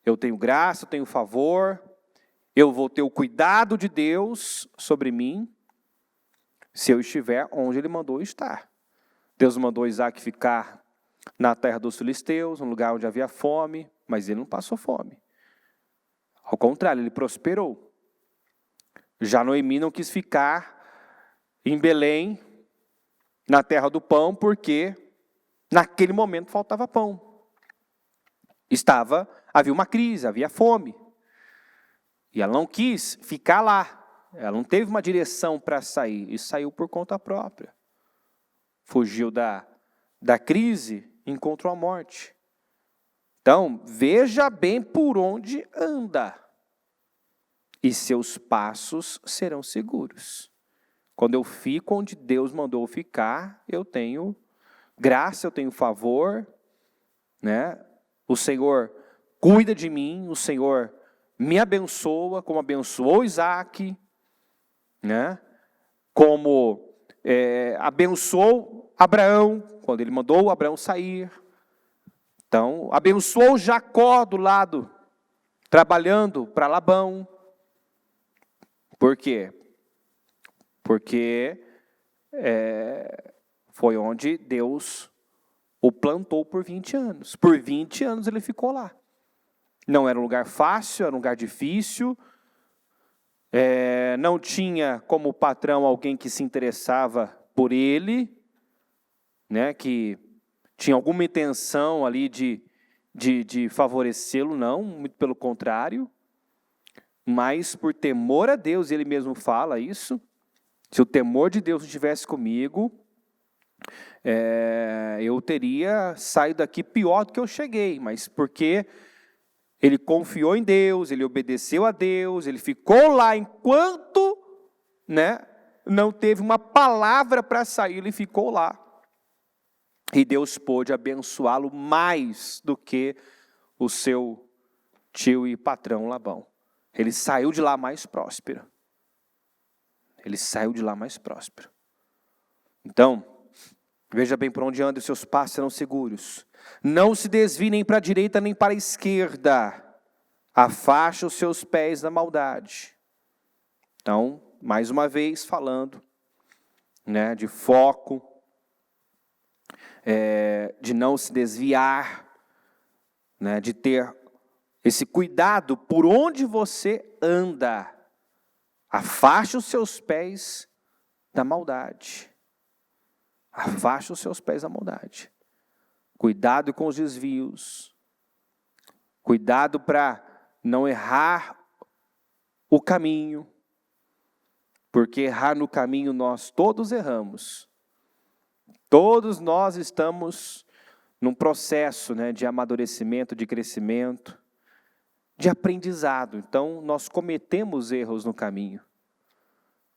Eu tenho graça, eu tenho favor, eu vou ter o cuidado de Deus sobre mim, se eu estiver onde Ele mandou estar. Deus mandou Isaac ficar na terra dos filisteus, um lugar onde havia fome, mas ele não passou fome. Ao contrário, ele prosperou. Já Noemi não quis ficar em Belém, na terra do pão, porque naquele momento faltava pão. Havia uma crise, havia fome. E ela não quis ficar lá. Ela não teve uma direção para sair. E saiu por conta própria. Fugiu da crise e encontrou a morte. Então, veja bem por onde anda. E seus passos serão seguros. Quando eu fico onde Deus mandou ficar, eu tenho graça, eu tenho favor, né? O Senhor cuida de mim, o Senhor me abençoa, como abençoou Isaac, né? Como abençoou Abraão, quando ele mandou Abraão sair. Então, abençoou Jacó do lado, trabalhando para Labão. Por quê? Porque foi onde Deus o plantou por 20 anos. Por 20 anos ele ficou lá. Não era um lugar fácil, era um lugar difícil. Não tinha como patrão alguém que se interessava por ele, né, que tinha alguma intenção ali de favorecê-lo, não, muito pelo contrário. Mas por temor a Deus, ele mesmo fala isso, se o temor de Deus não estivesse comigo, eu teria saído daqui pior do que eu cheguei, mas porque ele confiou em Deus, ele obedeceu a Deus, ele ficou lá enquanto, né, não teve uma palavra para sair, ele ficou lá. E Deus pôde abençoá-lo mais do que o seu tio e patrão Labão. Ele saiu de lá mais próspero. Ele saiu de lá mais próspero. Então, veja bem por onde anda, os seus passos serão seguros. Não se desvie nem para a direita nem para a esquerda. Afaste os seus pés da maldade. Então, mais uma vez falando, né, de foco, de não se desviar, né, de ter esse cuidado por onde você anda. Afaste os seus pés da maldade. Afaste os seus pés da maldade. Cuidado com os desvios. Cuidado para não errar o caminho. Porque errar no caminho nós todos erramos. Todos nós estamos num processo, né, de amadurecimento, de crescimento, de aprendizado. Então nós cometemos erros no caminho.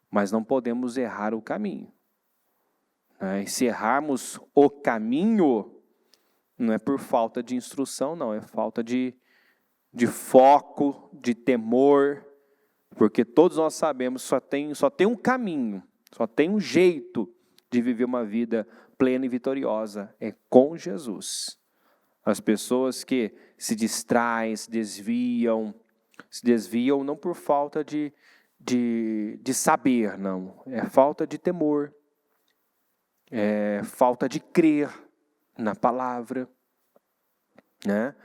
Mas não podemos errar o caminho. E se errarmos o caminho, não é por falta de instrução, não. É falta de foco, de temor. Porque todos nós sabemos que só tem um caminho, só tem um jeito de viver uma vida plena e vitoriosa. É com Jesus. As pessoas que se distraem, se desviam, Se desviam não por falta de saber, não. É falta de temor. É falta de crer na palavra, né?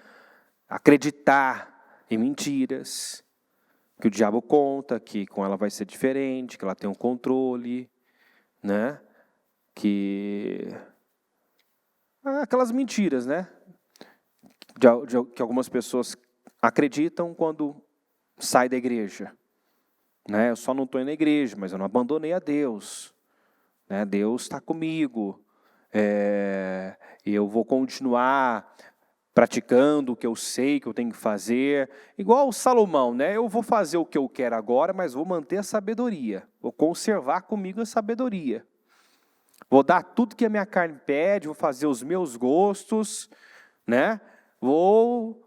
Acreditar em mentiras, que o diabo conta, que com ela vai ser diferente, que ela tem um controle, né? Que aquelas mentiras, né? Que algumas pessoas acreditam quando sai da igreja, né? Eu só não estou indo na igreja, mas eu não abandonei a Deus, né? Deus está comigo, eu vou continuar praticando o que eu sei que eu tenho que fazer, igual o Salomão, né? Eu vou fazer o que eu quero agora, mas vou manter a sabedoria, vou conservar comigo a sabedoria. Vou dar tudo que a minha carne pede, vou fazer os meus gostos, né? Vou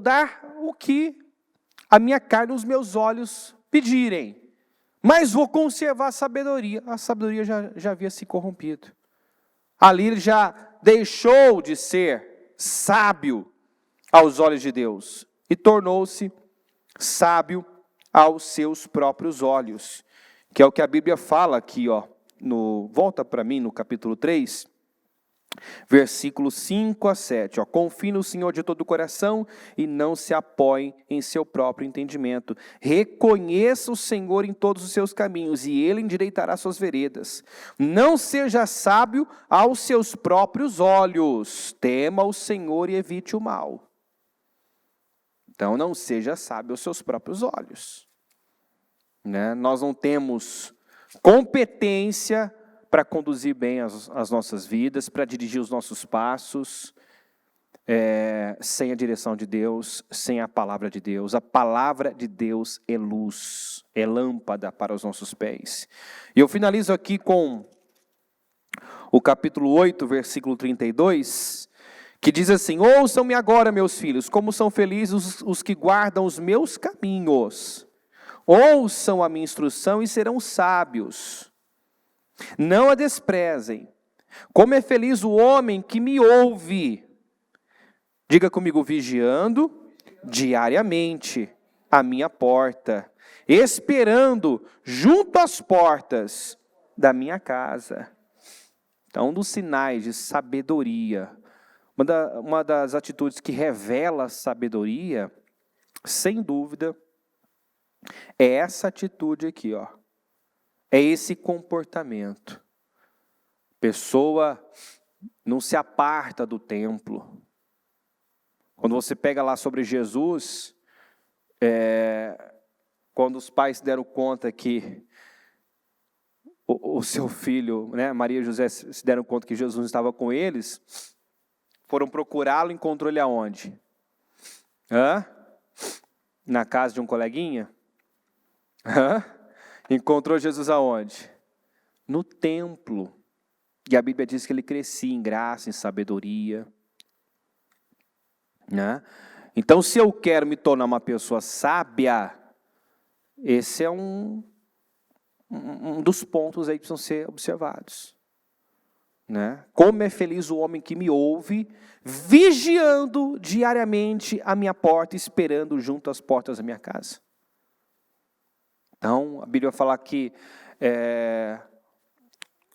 dar o que a minha carne e os meus olhos pedirem. Mas vou conservar a sabedoria. A sabedoria já havia se corrompido. Ali ele já deixou de ser sábio aos olhos de Deus e tornou-se sábio aos seus próprios olhos. Que é o que a Bíblia fala aqui, ó. Volta para mim no capítulo 3, versículos 5 a 7. Ó, confie no Senhor de todo o coração e não se apoie em seu próprio entendimento. Reconheça o Senhor em todos os seus caminhos e Ele endireitará suas veredas. Não seja sábio aos seus próprios olhos. Tema o Senhor e evite o mal. Então não seja sábio aos seus próprios olhos, né? Nós não temos competência para conduzir bem as nossas vidas, para dirigir os nossos passos, sem a direção de Deus, sem a palavra de Deus. A palavra de Deus é luz, é lâmpada para os nossos pés. E eu finalizo aqui com o capítulo 8, versículo 32, que diz assim: ouçam-me agora, meus filhos, como são felizes os que guardam os meus caminhos. Ouçam a minha instrução e serão sábios. Não a desprezem. Como é feliz o homem que me ouve. Diga comigo: vigiando diariamente a minha porta, esperando junto às portas da minha casa. Então, um dos sinais de sabedoria, uma das atitudes que revela sabedoria, sem dúvida, é essa atitude aqui, ó. É esse comportamento. Pessoa não se aparta do templo. Quando você pega lá sobre Jesus, quando os pais se deram conta que o seu filho, né, Maria e José se deram conta que Jesus estava com eles, foram procurá-lo e encontrou ele aonde? Na casa de um coleguinha? Encontrou Jesus aonde? No templo. E a Bíblia diz que ele crescia em graça, em sabedoria, né? Então, se eu quero me tornar uma pessoa sábia, esse é um dos pontos aí que precisam ser observados, né? Como é feliz o homem que me ouve, vigiando diariamente a minha porta, esperando junto às portas da minha casa. Então, a Bíblia fala que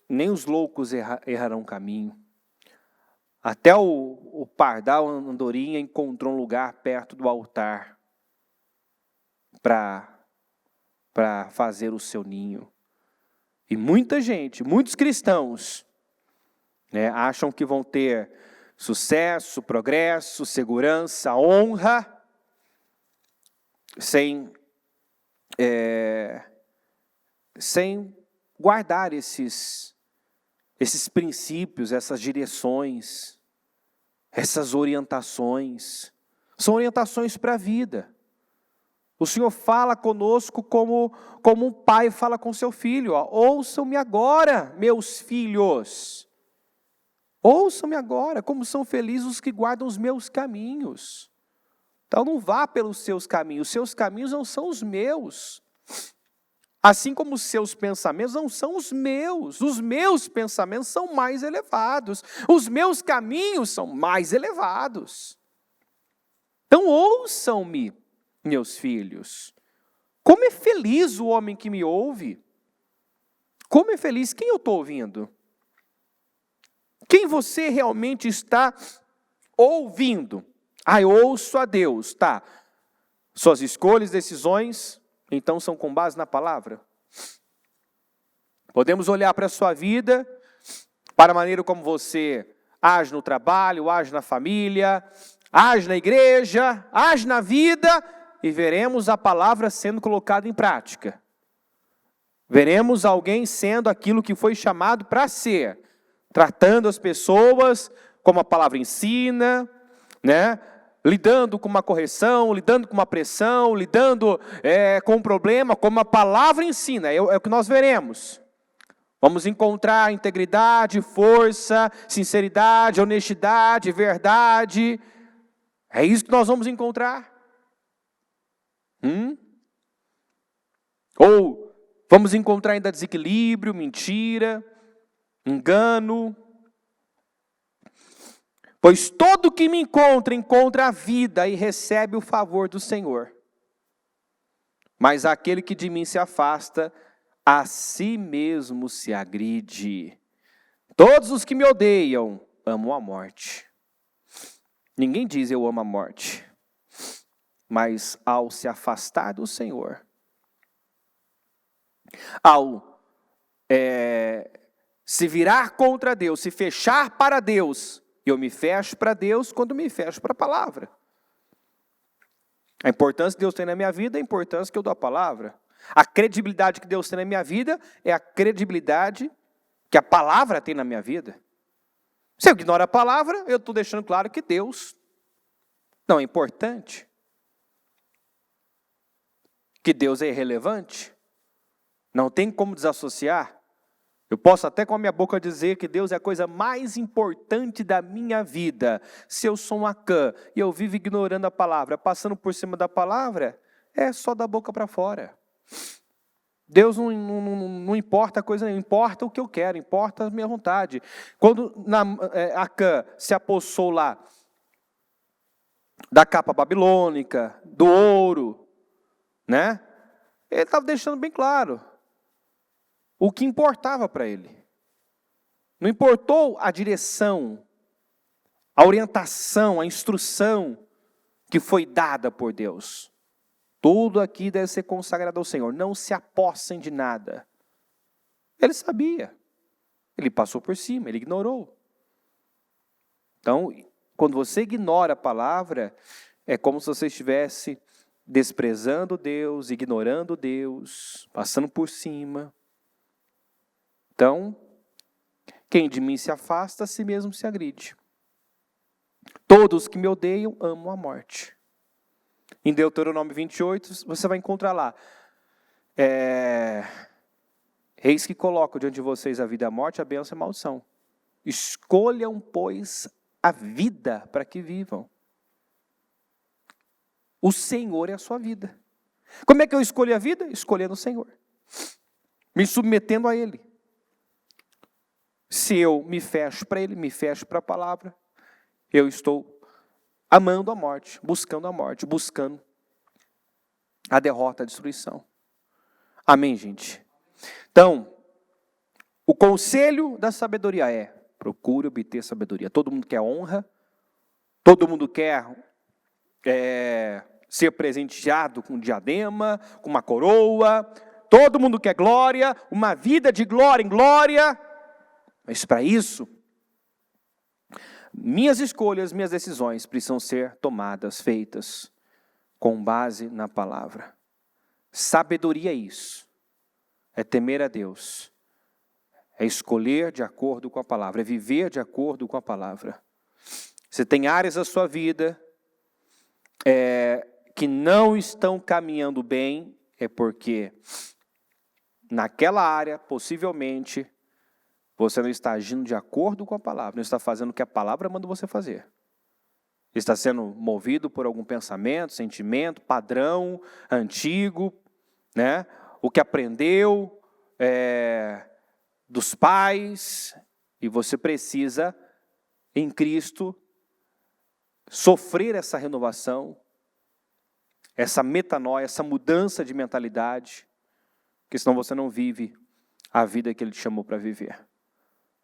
nem os loucos errarão caminho. Até o pardal, a andorinha, encontrou um lugar perto do altar para fazer o seu ninho. E muita gente, muitos cristãos, né, acham que vão ter sucesso, progresso, segurança, honra, sem guardar esses princípios, essas direções, essas orientações. São orientações para a vida. O Senhor fala conosco como um pai fala com seu filho. Ó, ouçam-me agora, meus filhos. Ouçam-me agora, como são felizes os que guardam os meus caminhos. Então não vá pelos seus caminhos não são os meus. Assim como os seus pensamentos não são os meus pensamentos são mais elevados, os meus caminhos são mais elevados. Então ouçam-me, meus filhos. Como é feliz o homem que me ouve. Como é feliz quem eu estou ouvindo. Quem você realmente está ouvindo. Eu ouço a Deus, tá. Suas escolhas, decisões, então são com base na palavra. Podemos olhar para a sua vida, para a maneira como você age no trabalho, age na família, age na igreja, age na vida, e veremos a palavra sendo colocada em prática. Veremos alguém sendo aquilo que foi chamado para ser, tratando as pessoas como a palavra ensina, né? Lidando com uma correção, lidando com uma pressão, lidando com um problema, como a palavra ensina, é o que nós veremos. Vamos encontrar integridade, força, sinceridade, honestidade, verdade. É isso que nós vamos encontrar. Ou vamos encontrar ainda desequilíbrio, mentira, engano. Pois todo que me encontra a vida e recebe o favor do Senhor. Mas aquele que de mim se afasta, a si mesmo se agride. Todos os que me odeiam, amam a morte. Ninguém diz eu amo a morte. Mas ao se afastar do Senhor, ao se virar contra Deus, se fechar para Deus, eu me fecho para Deus quando me fecho para a palavra. A importância que Deus tem na minha vida é a importância que eu dou à palavra. A credibilidade que Deus tem na minha vida é a credibilidade que a palavra tem na minha vida. Se eu ignoro a palavra, eu estou deixando claro que Deus não é importante. Que Deus é irrelevante. Não tem como desassociar. Eu posso até com a minha boca dizer que Deus é a coisa mais importante da minha vida. Se eu sou um Acã e eu vivo ignorando a palavra, passando por cima da palavra, é só da boca para fora. Deus não importa a coisa, não importa o que eu quero, importa a minha vontade. Quando Acã se apossou lá da capa babilônica, do ouro, né? Ele estava deixando bem claro o que importava para ele. Não importou a direção, a orientação, a instrução que foi dada por Deus. Tudo aqui deve ser consagrado ao Senhor. Não se apossem de nada. Ele sabia. Ele passou por cima, ele ignorou. Então, quando você ignora a palavra, é como se você estivesse desprezando Deus, ignorando Deus, passando por cima. Então, quem de mim se afasta, a si mesmo se agride. Todos que me odeiam, amam a morte. Em Deuteronômio 28, você vai encontrar lá. Eis que coloco diante de vocês a vida e a morte, a bênção e a maldição. Escolham, pois, a vida para que vivam. O Senhor é a sua vida. Como é que eu escolho a vida? Escolhendo o Senhor. Me submetendo a Ele. Se eu me fecho para Ele, me fecho para a palavra, eu estou amando a morte, buscando a derrota, a destruição. Amém, gente? Então, o conselho da sabedoria é: procure obter sabedoria. Todo mundo quer honra, todo mundo quer ser presenteado com um diadema, com uma coroa, todo mundo quer glória, uma vida de glória em glória. Mas para isso, minhas escolhas, minhas decisões precisam ser tomadas, feitas com base na palavra. Sabedoria é isso. É temer a Deus. É escolher de acordo com a palavra. É viver de acordo com a palavra. Você tem áreas da sua vida que não estão caminhando bem, é porque naquela área, possivelmente, você não está agindo de acordo com a palavra, não está fazendo o que a palavra manda você fazer. Está sendo movido por algum pensamento, sentimento, padrão, antigo, né? O que aprendeu dos pais, e você precisa, em Cristo, sofrer essa renovação, essa metanoia, essa mudança de mentalidade, porque senão você não vive a vida que Ele te chamou para viver.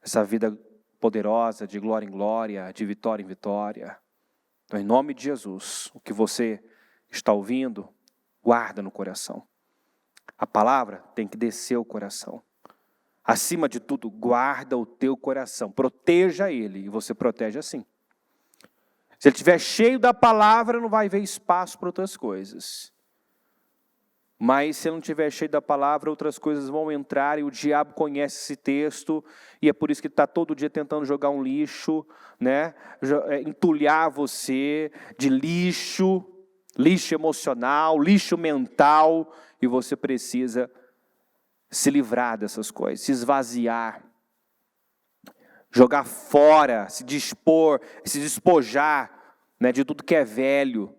Essa vida poderosa, de glória em glória, de vitória em vitória. Então, em nome de Jesus, o que você está ouvindo, guarda no coração. A palavra tem que descer o coração. Acima de tudo, guarda o teu coração. Proteja ele, e você protege assim. Se ele estiver cheio da palavra, não vai haver espaço para outras coisas. Mas se ele não estiver cheio da palavra, outras coisas vão entrar, e o diabo conhece esse texto, e é por isso que ele está todo dia tentando jogar um lixo, né? Entulhar você de lixo, lixo emocional, lixo mental, e você precisa se livrar dessas coisas, se esvaziar, jogar fora, se dispor, se despojar, né, de tudo que é velho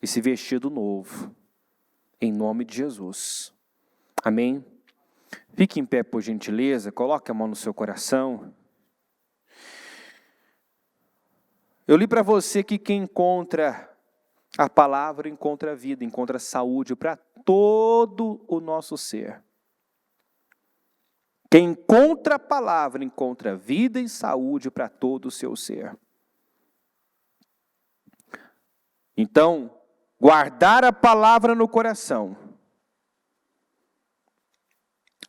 e se vestir do novo, em nome de Jesus. Amém? Fique em pé, por gentileza, coloque a mão no seu coração. Eu li para você que quem encontra a palavra encontra a vida, encontra a saúde para todo o nosso ser. Quem encontra a palavra encontra vida e saúde para todo o seu ser. Então, guardar a palavra no coração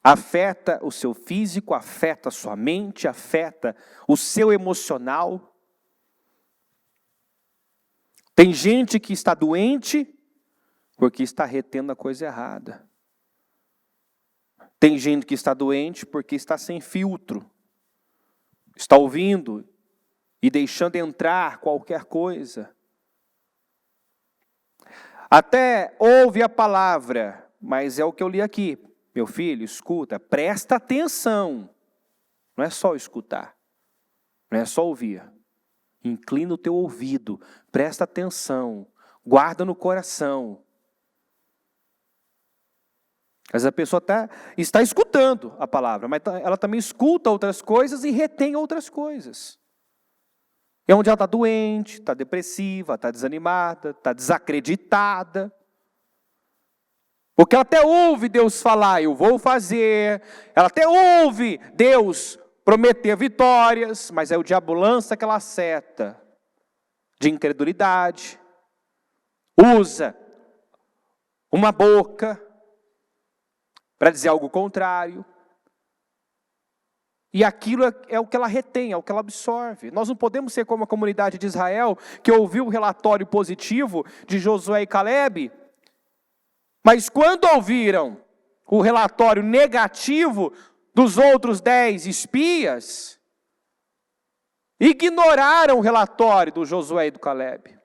afeta o seu físico, afeta a sua mente, afeta o seu emocional. Tem gente que está doente porque está retendo a coisa errada. Tem gente que está doente porque está sem filtro. Está ouvindo e deixando entrar qualquer coisa. Até ouve a palavra, mas é o que eu li aqui. Meu filho, escuta, presta atenção. Não é só escutar, não é só ouvir. Inclina o teu ouvido, presta atenção, guarda no coração. Às vezes a pessoa está escutando a palavra, mas ela também escuta outras coisas e retém outras coisas. É onde ela está doente, está depressiva, está desanimada, está desacreditada. Porque ela até ouve Deus falar, eu vou fazer. Ela até ouve Deus prometer vitórias, mas aí o diabo lança aquela seta de incredulidade. Usa uma boca para dizer algo contrário. E aquilo é o que ela retém, é o que ela absorve. Nós não podemos ser como a comunidade de Israel, que ouviu o relatório positivo de Josué e Calebe, mas quando ouviram o relatório negativo dos outros 10 espias, ignoraram o relatório do Josué e do Calebe.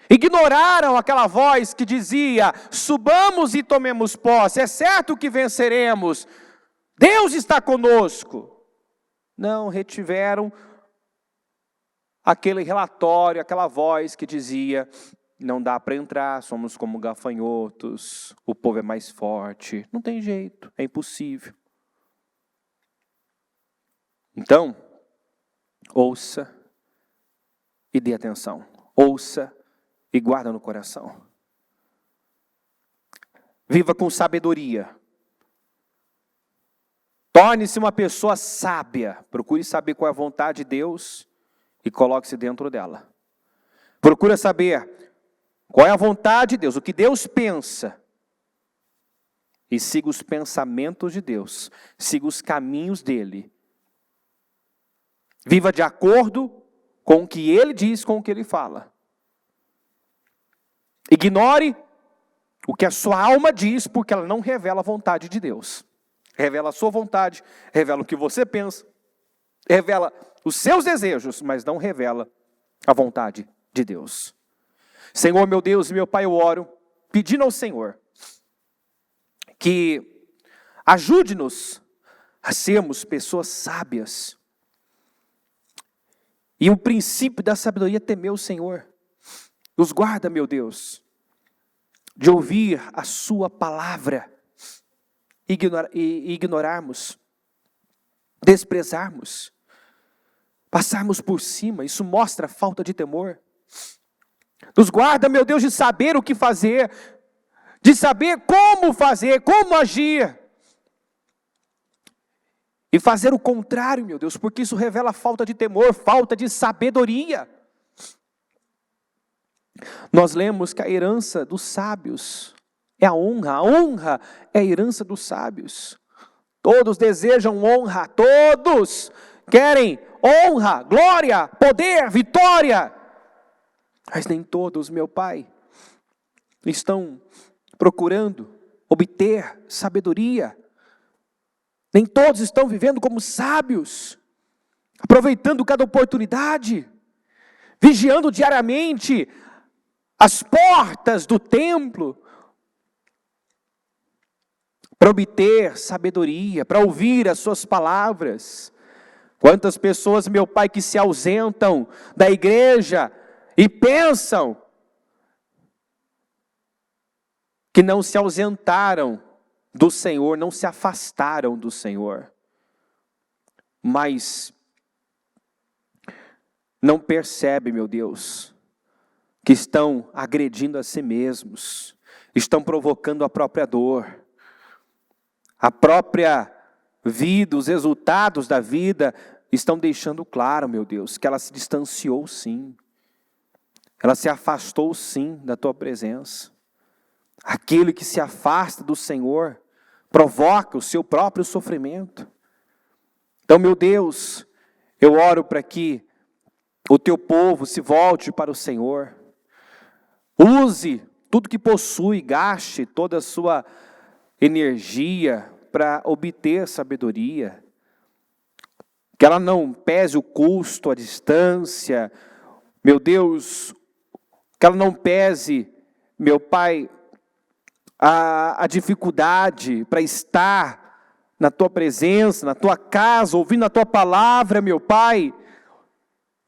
Ignoraram aquela voz que dizia, subamos e tomemos posse, é certo que venceremos, Deus está conosco. Não, retiveram aquele relatório, aquela voz que dizia, não dá para entrar, somos como gafanhotos, o povo é mais forte, não tem jeito, é impossível. Então, ouça e dê atenção, ouça e guarda no coração. Viva com sabedoria. Torne-se uma pessoa sábia. Procure saber qual é a vontade de Deus e coloque-se dentro dela. Procure saber qual é a vontade de Deus, o que Deus pensa. E siga os pensamentos de Deus. Siga os caminhos dele. Viva de acordo com o que ele diz, com o que ele fala. Ignore o que a sua alma diz, porque ela não revela a vontade de Deus. Revela a sua vontade, revela o que você pensa, revela os seus desejos, mas não revela a vontade de Deus. Senhor, meu Deus e meu Pai, eu oro, pedindo ao Senhor que ajude-nos a sermos pessoas sábias. E o princípio da sabedoria é temer o Senhor. Nos guarda, meu Deus, de ouvir a sua palavra e ignorarmos, desprezarmos, passarmos por cima. Isso mostra falta de temor. Nos guarda, meu Deus, de saber o que fazer, de saber como fazer, como agir. E fazer o contrário, meu Deus, porque isso revela falta de temor, falta de sabedoria. Nós lemos que a herança dos sábios é a honra é a herança dos sábios. Todos desejam honra, todos querem honra, glória, poder, vitória. Mas nem todos, meu Pai, estão procurando obter sabedoria. Nem todos estão vivendo como sábios, aproveitando cada oportunidade, vigiando diariamente as portas do templo, para obter sabedoria, para ouvir as suas palavras. Quantas pessoas, meu Pai, que se ausentam da igreja e pensam que não se ausentaram do Senhor, não se afastaram do Senhor, mas não percebem, meu Deus, que estão agredindo a si mesmos, estão provocando a própria dor, a própria vida, os resultados da vida estão deixando claro, meu Deus, que ela se distanciou sim, ela se afastou sim da tua presença. Aquele que se afasta do Senhor provoca o seu próprio sofrimento. Então, meu Deus, eu oro para que o teu povo se volte para o Senhor. Use tudo que possui, gaste toda a sua energia para obter sabedoria. Que ela não pese o custo, a distância. Meu Deus, que ela não pese, meu Pai, a dificuldade para estar na tua presença, na tua casa, ouvindo a tua palavra, meu Pai,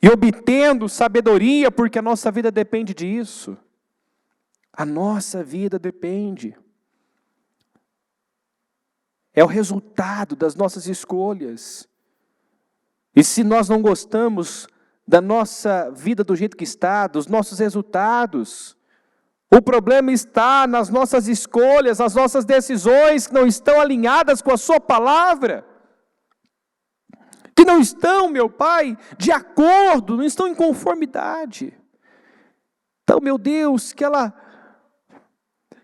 e obtendo sabedoria, porque a nossa vida depende disso. A nossa vida depende. É o resultado das nossas escolhas. E se nós não gostamos da nossa vida do jeito que está, dos nossos resultados, o problema está nas nossas escolhas, nas nossas decisões que não estão alinhadas com a sua palavra, que não estão, meu Pai, de acordo, não estão em conformidade. Então, meu Deus, que ela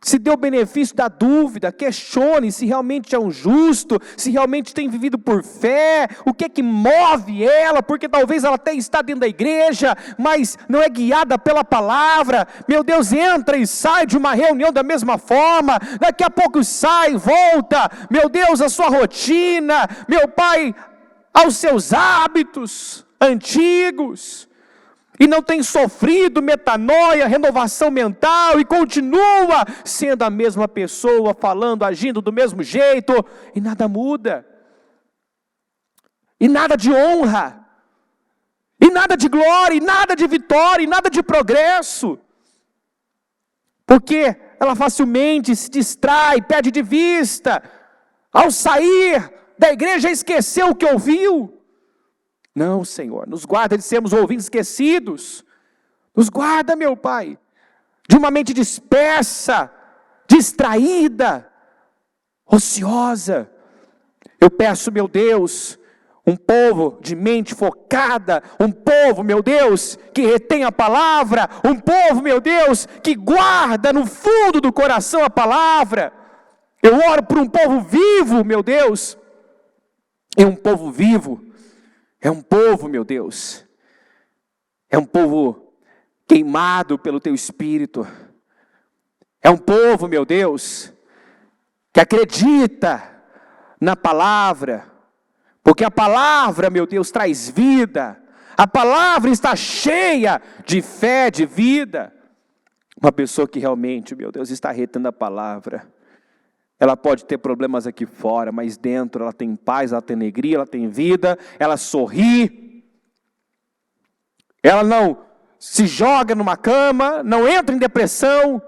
se dê o benefício da dúvida, questione se realmente é um justo, se realmente tem vivido por fé, o que é que move ela, porque talvez ela até está dentro da igreja, mas não é guiada pela palavra. Meu Deus, entra e sai de uma reunião da mesma forma, daqui a pouco sai, volta, meu Deus, a sua rotina, meu Pai, aos seus hábitos antigos, e não tem sofrido metanoia, renovação mental, e continua sendo a mesma pessoa, falando, agindo do mesmo jeito, e nada muda, e nada de honra, e nada de glória, e nada de vitória, e nada de progresso, porque ela facilmente se distrai, perde de vista, ao sair da igreja esqueceu o que ouviu. Não, Senhor, nos guarda de sermos ouvidos esquecidos. Nos guarda, meu Pai, de uma mente dispersa, distraída, ociosa. Eu peço, meu Deus, um povo de mente focada, um povo, meu Deus, que retém a palavra, um povo, meu Deus, que guarda no fundo do coração a palavra. Eu oro por um povo vivo, meu Deus, é um povo vivo. É um povo, meu Deus, é um povo queimado pelo Teu Espírito, é um povo, meu Deus, que acredita na palavra, porque a palavra, meu Deus, traz vida, a palavra está cheia de fé, de vida. Uma pessoa que realmente, meu Deus, está retendo a palavra, ela pode ter problemas aqui fora, mas dentro ela tem paz, ela tem alegria, ela tem vida, ela sorri. Ela não se joga numa cama, não entra em depressão,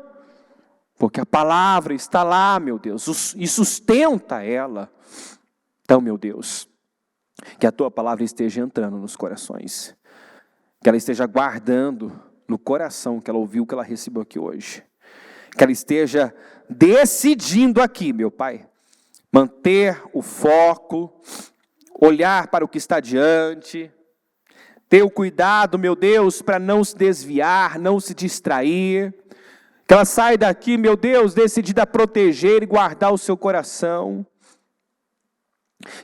porque a palavra está lá, meu Deus, e sustenta ela. Então, meu Deus, que a Tua palavra esteja entrando nos corações, que ela esteja guardando no coração que ela ouviu, que ela recebeu aqui hoje. Que ela esteja decidindo aqui, meu Pai, manter o foco, olhar para o que está diante, ter o cuidado, meu Deus, para não se desviar, não se distrair. Que ela saia daqui, meu Deus, decidida a proteger e guardar o seu coração.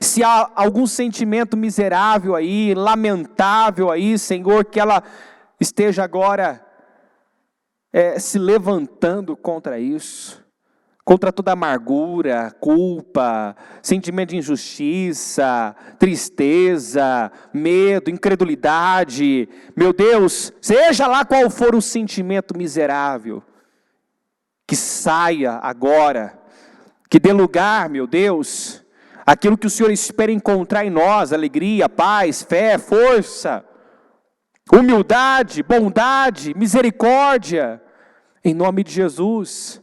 Se há algum sentimento miserável aí, lamentável aí, Senhor, que ela esteja agora se levantando contra isso, contra toda amargura, culpa, sentimento de injustiça, tristeza, medo, incredulidade. Meu Deus, seja lá qual for o sentimento miserável, que saia agora, que dê lugar, meu Deus, aquilo que o Senhor espera encontrar em nós: alegria, paz, fé, força, humildade, bondade, misericórdia. Em nome de Jesus,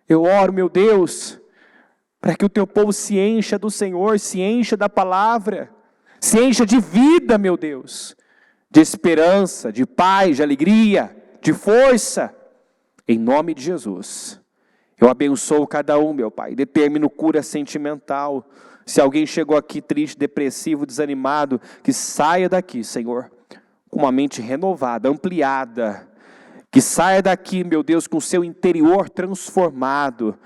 eu oro, meu Deus, para que o teu povo se encha do Senhor, se encha da palavra, se encha de vida, meu Deus, de esperança, de paz, de alegria, de força. Em nome de Jesus, eu abençoo cada um, meu Pai, determino cura sentimental. Se alguém chegou aqui triste, depressivo, desanimado, que saia daqui, Senhor, com uma mente renovada, ampliada. Que saia daqui, meu Deus, com o seu interior transformado,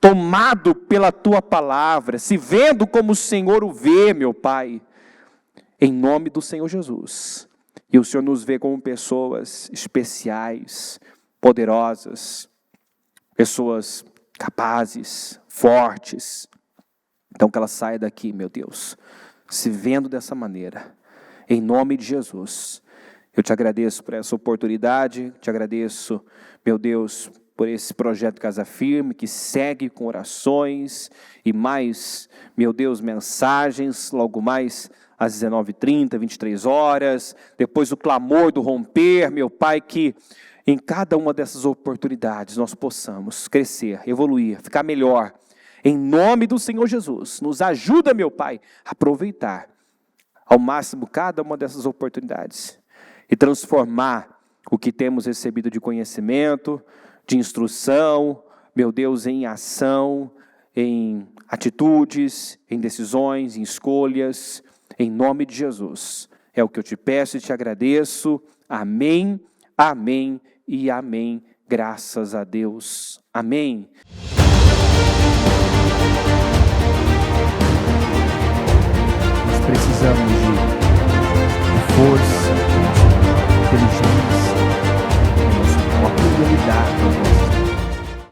tomado pela tua palavra, se vendo como o Senhor o vê, meu Pai. Em nome do Senhor Jesus. E o Senhor nos vê como pessoas especiais, poderosas, pessoas capazes, fortes. Então que ela saia daqui, meu Deus, se vendo dessa maneira, em nome de Jesus. Eu te agradeço por essa oportunidade, te agradeço, meu Deus, por esse projeto Casa Firme, que segue com orações e mais, meu Deus, mensagens, logo mais às 19h30, 23 horas, depois o clamor do romper, meu Pai, que em cada uma dessas oportunidades nós possamos crescer, evoluir, ficar melhor. Em nome do Senhor Jesus, nos ajuda, meu Pai, a aproveitar ao máximo cada uma dessas oportunidades e transformar o que temos recebido de conhecimento, de instrução, meu Deus, em ação, em atitudes, em decisões, em escolhas, em nome de Jesus. É o que eu te peço e te agradeço. Amém, amém e amém. Graças a Deus. Amém. Nós precisamos de força, de inteligência,